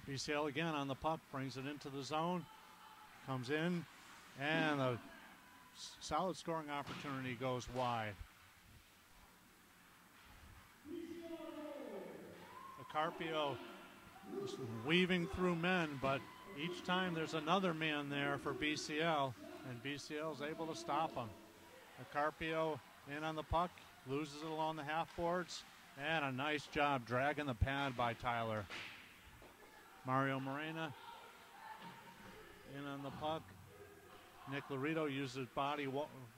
BCL again on the puck, brings it into the zone, comes in, and a solid scoring opportunity goes wide. Carpio weaving through men, but each time there's another man there for BCL, and BCL is able to stop him. Carpio in on the puck, loses it along the half boards, and a nice job dragging the pad by Tyler. Mario Morena in on the puck. Nick Laredo uses his body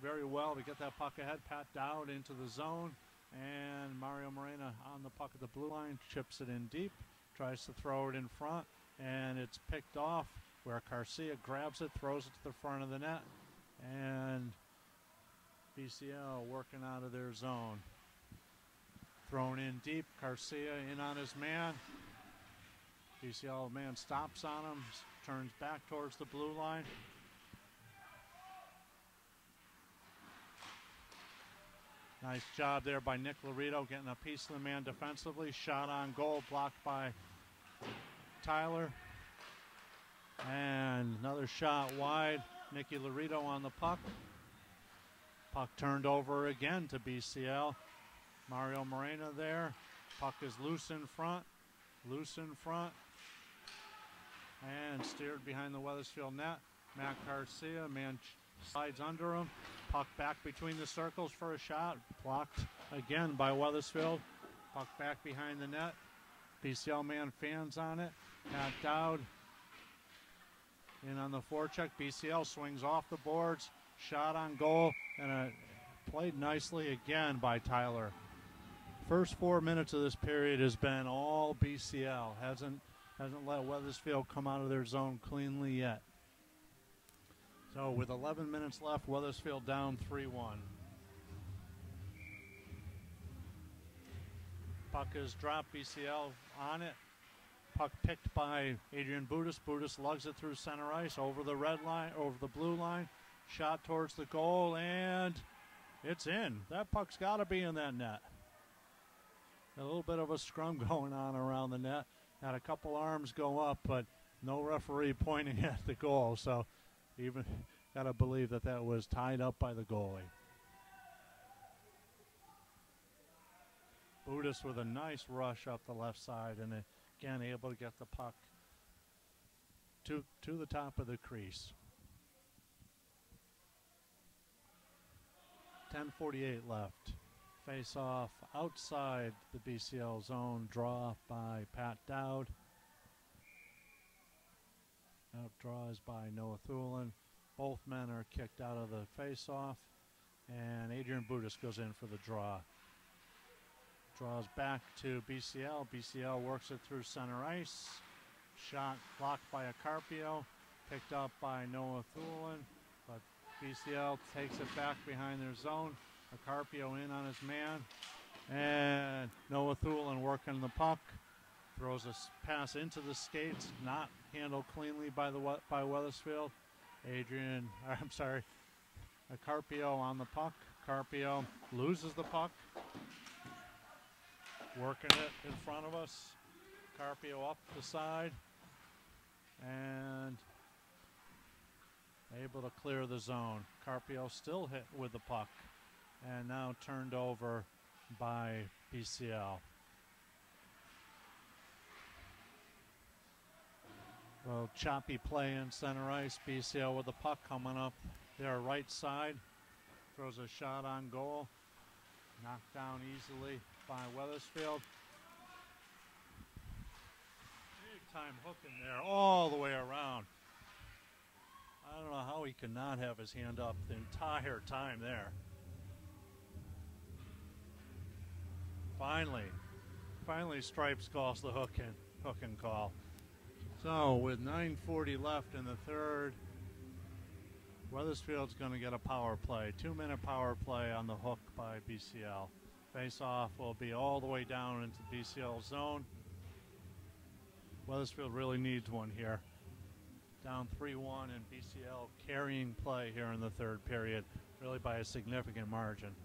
very well to get that puck ahead. Pat Dowd into the zone, and Mario Morena on the puck at the blue line, chips it in deep, tries to throw it in front, and it's picked off where Garcia grabs it, throws it to the front of the net, and BCL working out of their zone. Thrown in deep, Garcia in on his man. BCL man stops on him, turns back towards the blue line. Nice job there by Nick Laredo getting a piece of the man defensively. Shot on goal, blocked by Tyler. And another shot wide. Nicky Laredo on the puck. Puck turned over again to BCL. Mario Morena there. Puck is loose in front. And steered behind the Wethersfield net. Matt Garcia, man slides under him. Puck back between the circles for a shot. Blocked again by Wethersfield. Puck back behind the net. BCL man fans on it. Pat Dowd in on the forecheck. BCL swings off the boards. Shot on goal. And played nicely again by Tyler. First 4 minutes of this period has been all BCL. Hasn't let Wethersfield come out of their zone cleanly yet. So with 11 minutes left, Wethersfield down 3-1. Puck is dropped, BCL on it. Puck picked by Adrian Budis. Budis lugs it through center ice, over the red line, over the blue line. Shot towards the goal, and it's in. That puck's got to be in that net. A little bit of a scrum going on around the net. Had a couple arms go up, but no referee pointing at the goal. So even got to believe that was tied up by the goalie. Budis with a nice rush up the left side, and again able to get the puck to the top of the crease. 10:48 left. Face off outside the BCL zone. Draw by Pat Dowd. Outdraw is by Noah Thulin. Both men are kicked out of the face-off, and Adrian Budis goes in for the draw. Draws back to BCL. BCL works it through center ice. Shot blocked by Carpio, picked up by Noah Thulin, but BCL takes it back behind their zone. Carpio in on his man, and Noah Thulin working the puck. Throws a pass into the skates, not handled cleanly by Wethersfield. Carpio on the puck. Carpio loses the puck. Working it in front of us. Carpio up the side. And able to clear the zone. Carpio still hit with the puck. And now turned over by BCL. Well, choppy play in center ice. BCL with the puck coming up their right side. Throws a shot on goal. Knocked down easily by Wethersfield. Big time hook in there all the way around. I don't know how he could not have his hand up the entire time there. Finally Stripes calls the hook and call. So with 9:40 left in the third, Wethersfield's going to get a power play. 2-minute power play on the hook by BCL. Face-off will be all the way down into BCL zone. Wethersfield really needs one here. Down 3-1, and BCL carrying play here in the third period, really by a significant margin.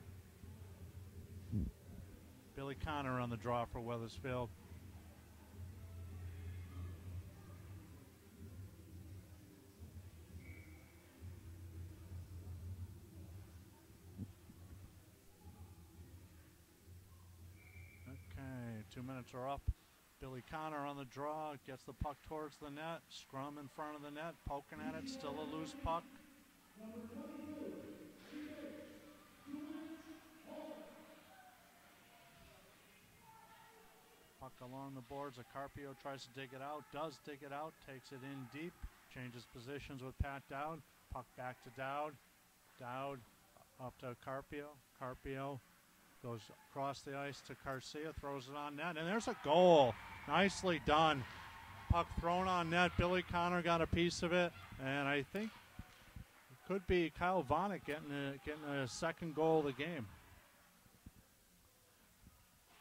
Billy Connor on the draw for Wethersfield. Okay, 2 minutes are up. Billy Connor on the draw, gets the puck towards the net. Scrum in front of the net, poking at it, still a loose puck. Puck along the boards. Carpio tries to dig it out, does dig it out, takes it in deep, changes positions with Pat Dowd. Puck back to Dowd. Dowd up to Carpio. Carpio goes across the ice to Garcia, throws it on net, and there's a goal. Nicely done. Puck thrown on net. Billy Connor got a piece of it, and I think it could be Kyle Vonnick getting a second goal of the game.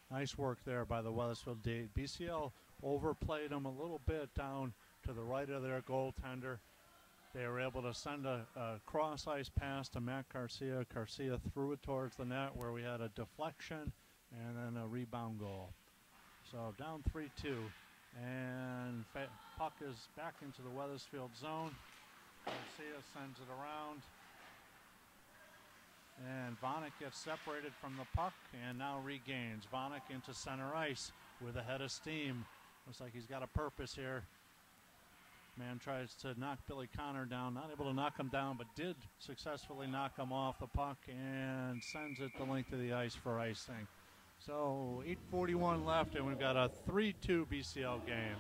Nice work there by the Wethersfield D. BCL overplayed them a little bit down to the right of their goaltender. They were able to send a cross-ice pass to Matt Garcia. Garcia threw it towards the net where we had a deflection and then a rebound goal. So down 3-2, and puck is back into the Wethersfield zone. Garcia sends it around. And Vonnick gets separated from the puck and now regains. Vonnick into center ice with a head of steam. Looks like he's got a purpose here. Man tries to knock Billy Connor down, not able to knock him down, but did successfully knock him off the puck and sends it the length of the ice for icing. So 8:41 left, and we've got a 3-2 BCL game.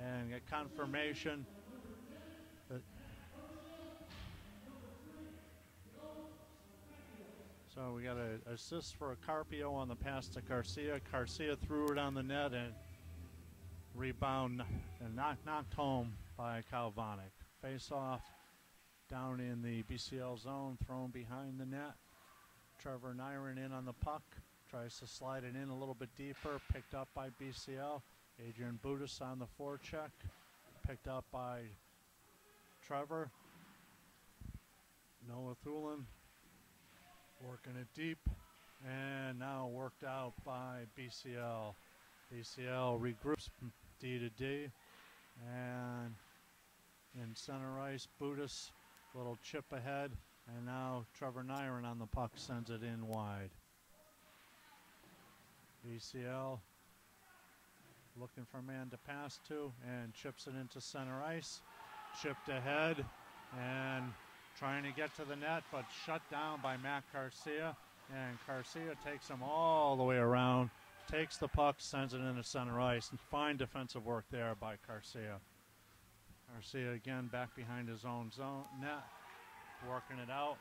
And get confirmation that so we got an assist for a Carpio on the pass to Garcia. Garcia threw it on the net and rebound and knocked home by Kalvonic. Face off down in the BCL zone, thrown behind the net. Trevor Nyron in on the puck, tries to slide it in a little bit deeper, picked up by BCL. Adrian Budis on the forecheck, picked up by Trevor. Noah Thulin working it deep, and now worked out by BCL. BCL regroups D to D, and in center ice, Budis, little chip ahead, and now Trevor Nyron on the puck sends it in wide. BCL looking for a man to pass to and chips it into center ice. Chipped ahead and trying to get to the net, but shut down by Matt Garcia. And Garcia takes him all the way around, takes the puck, sends it into center ice. And fine defensive work there by Garcia. Garcia again back behind his own zone net, working it out.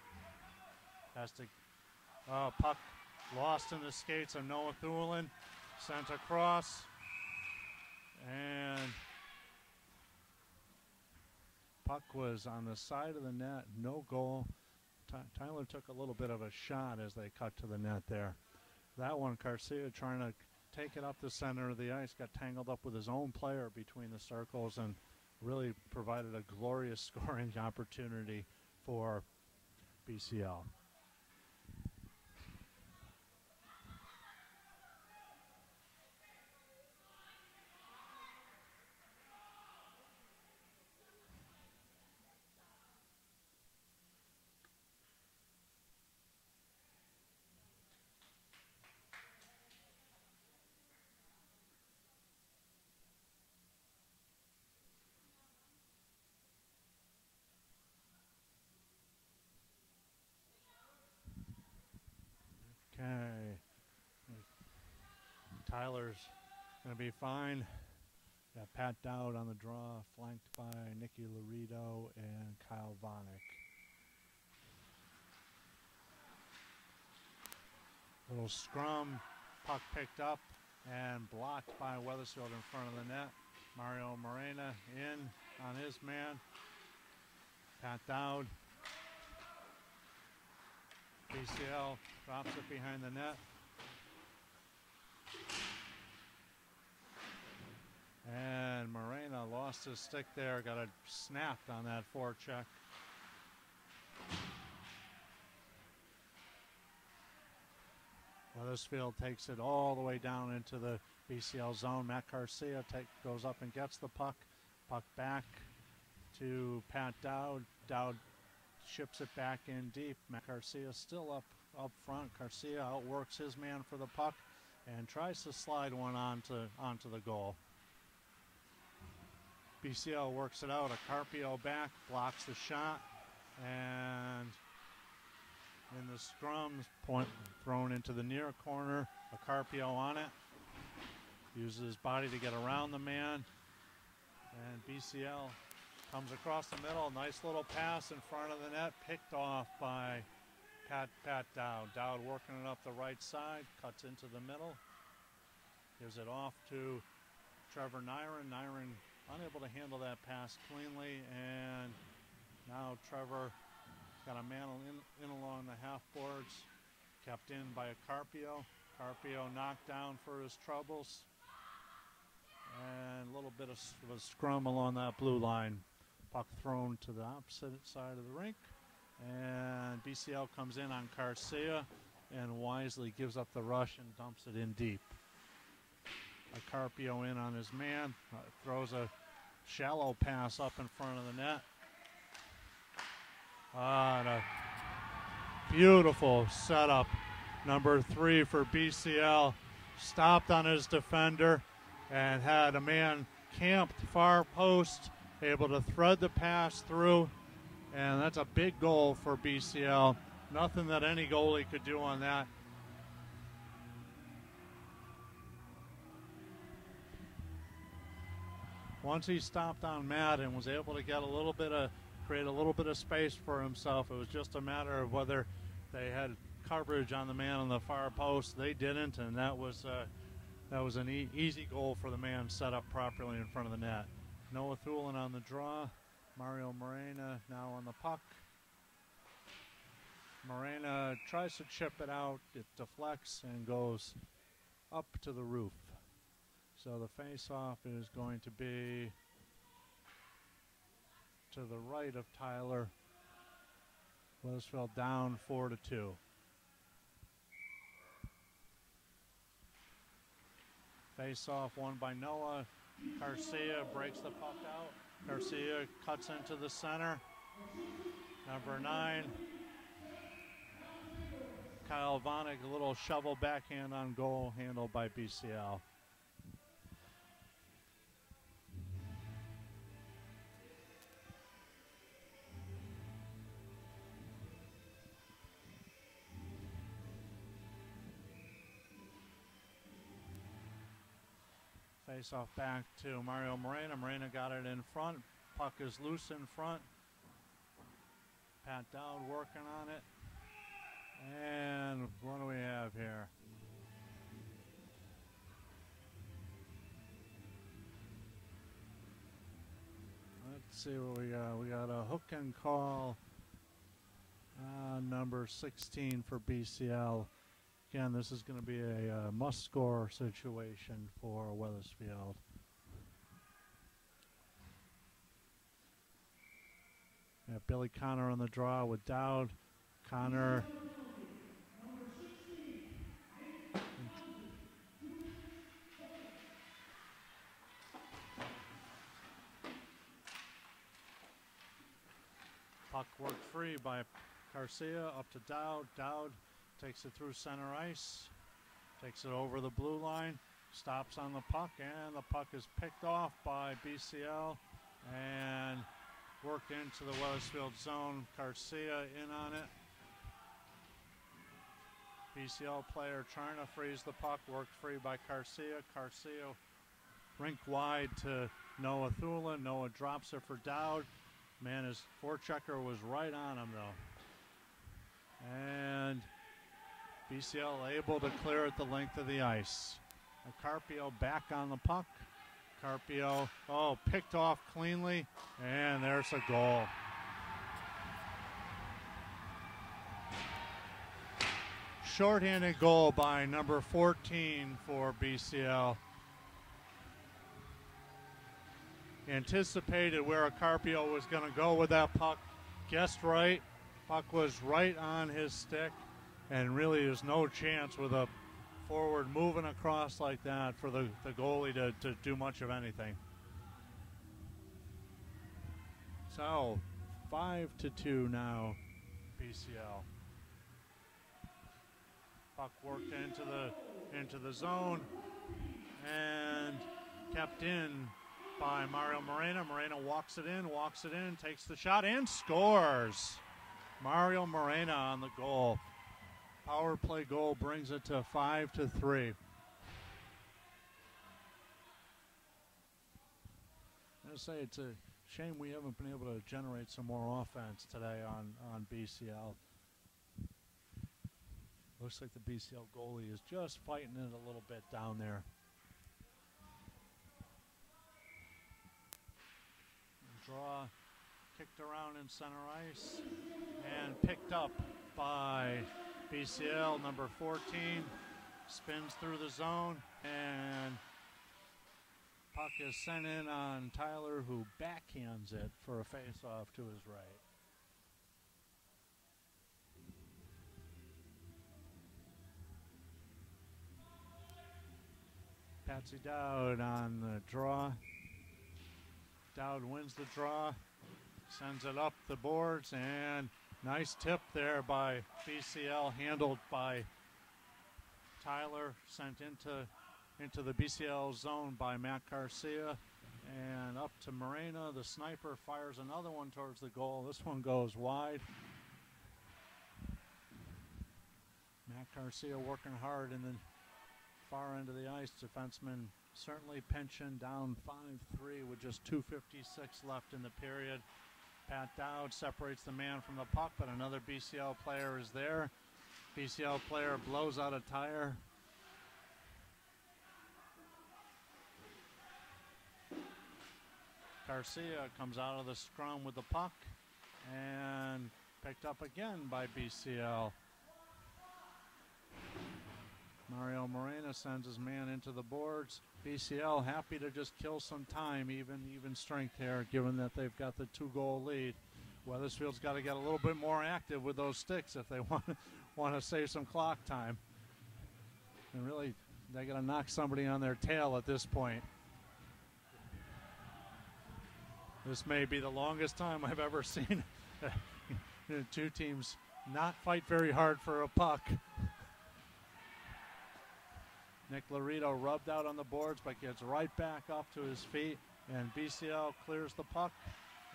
Has to puck lost in the skates of Noah Thulin, sent across, and puck was on the side of the net, no goal. Tyler took a little bit of a shot as they cut to the net there. That one, Garcia trying to take it up the center of the ice, got tangled up with his own player between the circles and really provided a glorious scoring opportunity for BCL. Okay. Tyler's going to be fine. Got Pat Dowd on the draw, flanked by Nicky Laredo and Kyle Vonick. Little scrum, puck picked up and blocked by Wethersfield in front of the net. Mario Morena in on his man. Pat Dowd. BCL drops it behind the net. And Morena lost his stick there, got it snapped on that forecheck. Wethersfield takes it all the way down into the BCL zone. Matt Garcia goes up and gets the puck. Puck back to Pat Dowd. Dowd ships it back in deep. Matt Garcia still up front. Garcia outworks his man for the puck and tries to slide one onto the goal. BCL works it out. A Carpio back, blocks the shot, and in the scrums, point thrown into the near corner. A Carpio on it. Uses his body to get around the man. And BCL comes across the middle. Nice little pass in front of the net. Picked off by Pat Dowd. Dowd working it up the right side. Cuts into the middle. Gives it off to Trevor Nyron. Nyron unable to handle that pass cleanly. And now Trevor got a man in along the half boards. Kept in by a Carpio. Carpio knocked down for his troubles. And a little bit of a scrum along that blue line. Puck thrown to the opposite side of the rink. And BCL comes in on Garcia and wisely gives up the rush and dumps it in deep. A Carpio in on his man. Throws a shallow pass up in front of the net. And a beautiful setup. Number 3 for BCL. Stopped on his defender and had a man camped far post, able to thread the pass through, and that's a big goal for BCL. Nothing that any goalie could do on that. Once he stopped on Matt and was able to get a little bit of, create a little bit of space for himself, it was just a matter of whether they had coverage on the man on the far post. They didn't, and that was an easy goal for the man set up properly in front of the net. Noah Thulin on the draw. Mario Morena now on the puck. Morena tries to chip it out. It deflects and goes up to the roof. So the face-off is going to be to the right of Tyler. Wethersfield down 4-2. Face-off won by Noah. Garcia breaks the puck out. Garcia cuts into the center. Number 9. Kyle Vonig, a little shovel backhand on goal, handled by BCL. Face off back to Mario Morena. Morena got it in front. Puck is loose in front. Pat Dowd working on it. And what do we have here? Let's see what we got. We got a hook and call, number 16 for BCL. Again, this is going to be a must-score situation for Wethersfield. Billy Connor on the draw with Dowd. Connor puck worked free by Garcia up to Dowd. Dowd takes it through center ice, takes it over the blue line, stops on the puck, and the puck is picked off by BCL and worked into the Wethersfield zone. Garcia in on it. BCL player trying to freeze the puck, worked free by Garcia. Garcia rink wide to Noah Thulin. Noah drops it for Dowd. Man, his forechecker was right on him though. And BCL able to clear it the length of the ice. Carpio back on the puck. Carpio, picked off cleanly, and there's a goal. Shorthanded goal by number 14 for BCL. Anticipated where Carpio was going to go with that puck. Guessed right. Puck was right on his stick, and really there's no chance with a forward moving across like that for the goalie to do much of anything. So 5-2 now, BCL. Puck worked into the zone and kept in by Mario Morena. Morena walks it in, takes the shot and scores. Mario Morena on the goal. Power play goal brings it to 5-3. I say it's a shame we haven't been able to generate some more offense today on BCL. Looks like the BCL goalie is just fighting it a little bit down there. Draw kicked around in center ice and picked up by BCL, number 14, spins through the zone, and puck is sent in on Tyler, who backhands it for a face-off to his right. Patsy Dowd on the draw. Dowd wins the draw, sends it up the boards, and nice tip there by BCL, handled by Tyler, sent into the BCL zone by Matt Garcia. And up to Morena. The sniper fires another one towards the goal. This one goes wide. Matt Garcia working hard in the far end of the ice. Defenseman certainly pinching, down 5-3 with just 2:56 left in the period. Pat Dowd separates the man from the puck, but another BCL player is there. BCL player blows out a tire. Garcia comes out of the scrum with the puck and picked up again by BCL. Mario Morena sends his man into the boards. BCL happy to just kill some time, even strength here, given that they've got the 2-goal lead. Wethersfield's got to get a little bit more active with those sticks if they want to save some clock time. And really, they got to knock somebody on their tail at this point. This may be the longest time I've ever seen two teams not fight very hard for a puck. Nick Laredo rubbed out on the boards, but gets right back up to his feet, and BCL clears the puck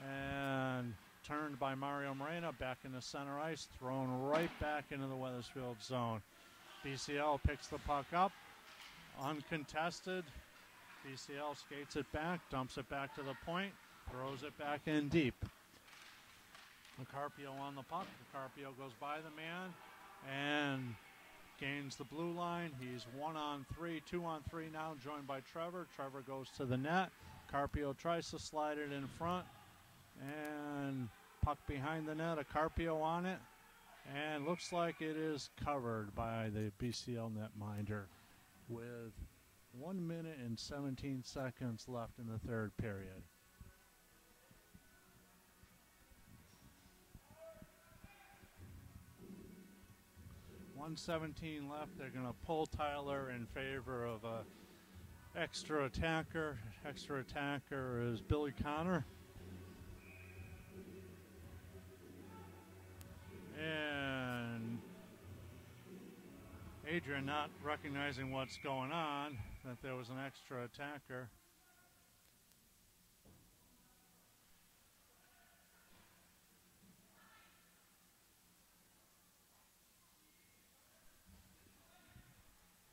and turned by Mario Morena back in the center ice, thrown right back into the Wethersfield zone. BCL picks the puck up, uncontested. BCL skates it back, dumps it back to the point, throws it back in deep. Carpio on the puck. Carpio goes by the man and gains the blue line. He's 1-on-3, 2-on-3 now, joined by Trevor. Trevor goes to the net. Carpio tries to slide it in front, and puck behind the net. A Carpio on it, and looks like it is covered by the BCL netminder with 1 minute and 17 seconds left in the third period. 1:17 left. They're going to pull Tyler in favor of a extra attacker. Extra attacker is Billy Connor. And Adrian, not recognizing what's going on, that there was an extra attacker.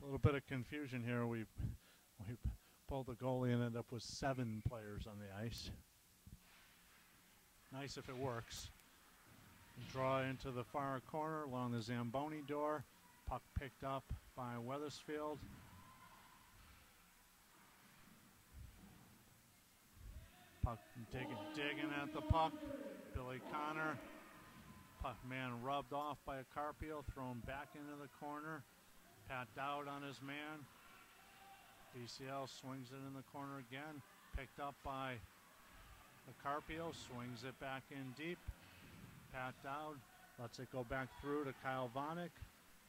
A little bit of confusion here. We pulled the goalie and ended up with 7 players on the ice. Nice if it works. Draw into the far corner along the Zamboni door. Puck picked up by Wethersfield. Puck digging at the puck. Billy Connor. Puck man rubbed off by a Carpio, thrown back into the corner. Pat Dowd on his man. BCL swings it in the corner again. Picked up by the Carpio, swings it back in deep. Pat Dowd lets it go back through to Kyle Vanek.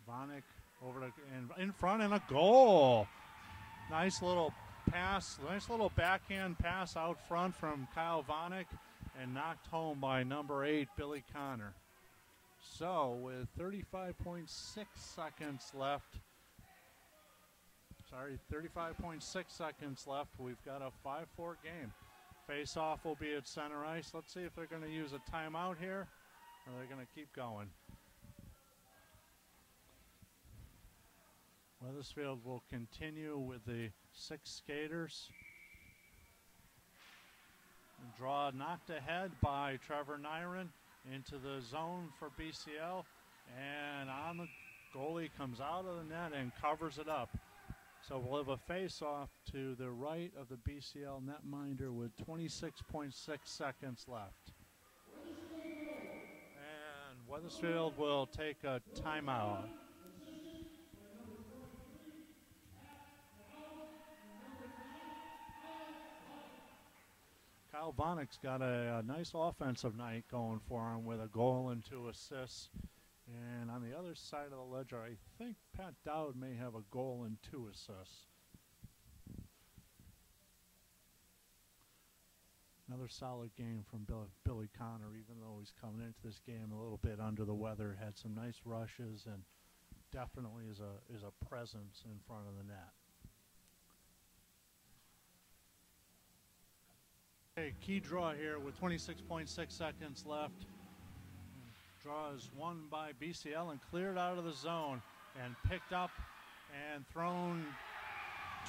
Vanek over to in front, and a goal. Nice little pass, nice little backhand pass out front from Kyle Vanek, and knocked home by number 8, Billy Connor. So with 35.6 seconds left, 35.6 seconds left, we've got a 5-4 game. Face-off will be at center ice. Let's see if they're going to use a timeout here, or they're going to keep going. Wethersfield will continue with the 6 skaters. Draw knocked ahead by Trevor Nyron into the zone for BCL, and on the goalie comes out of the net and covers it up. So we'll have a face-off to the right of the BCL netminder with 26.6 seconds left. And Wethersfield will take a timeout. Kyle Vanek's got a nice offensive night going for him with a goal and 2 assists. And on the other side of the ledger, I think Pat Dowd may have a goal and 2 assists. Another solid game from Billy Connor, even though he's coming into this game a little bit under the weather. Had some nice rushes and definitely is a presence in front of the net. Okay, key draw here with 26.6 seconds left. Draw is won by BCL and cleared out of the zone and picked up and thrown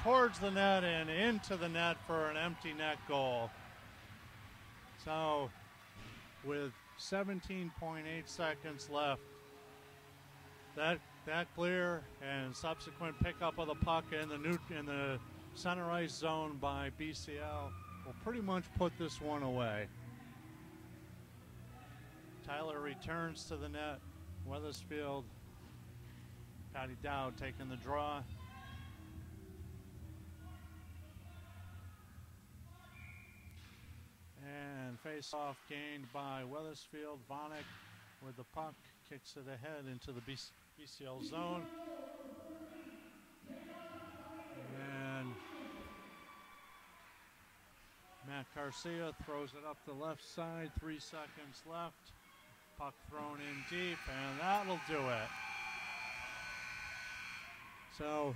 towards the net and into the net for an empty net goal. So with 17.8 seconds left, that clear and subsequent pickup of the puck in the center ice zone by BCL will pretty much put this one away. Tyler returns to the net. Wethersfield, Patty Dowd taking the draw. And face-off gained by Wethersfield. Vanek with the puck kicks it ahead into the BCL zone. And Matt Garcia throws it up the left side. 3 seconds left. Puck thrown in deep, and that'll do it. So,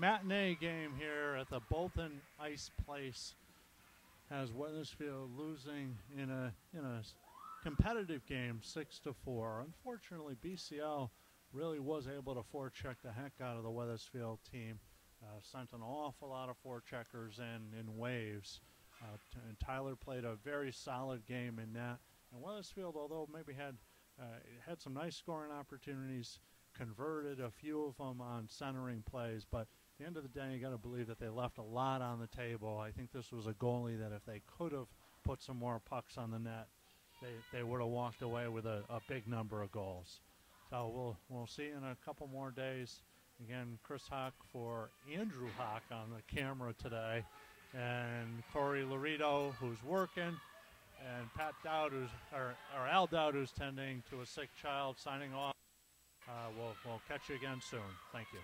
matinee game here at the Bolton Ice Place has Wethersfield losing in a competitive game 6-4. Unfortunately, BCL really was able to forecheck the heck out of the Wethersfield team. Sent an awful lot of forecheckers in waves. And Tyler played a very solid game in that. And Wethersfield, although maybe had some nice scoring opportunities, converted a few of them on centering plays. But at the end of the day, you got to believe that they left a lot on the table. I think this was a goalie that if they could have put some more pucks on the net, they would have walked away with a big number of goals. So we'll see in a couple more days. Again, Chris Hawk for Andrew Hawk on the camera today, and Corey Laredo, who's working, and Pat Dowd, or Al Dowd, who's tending to a sick child, signing off. We'll catch you again soon. Thank you.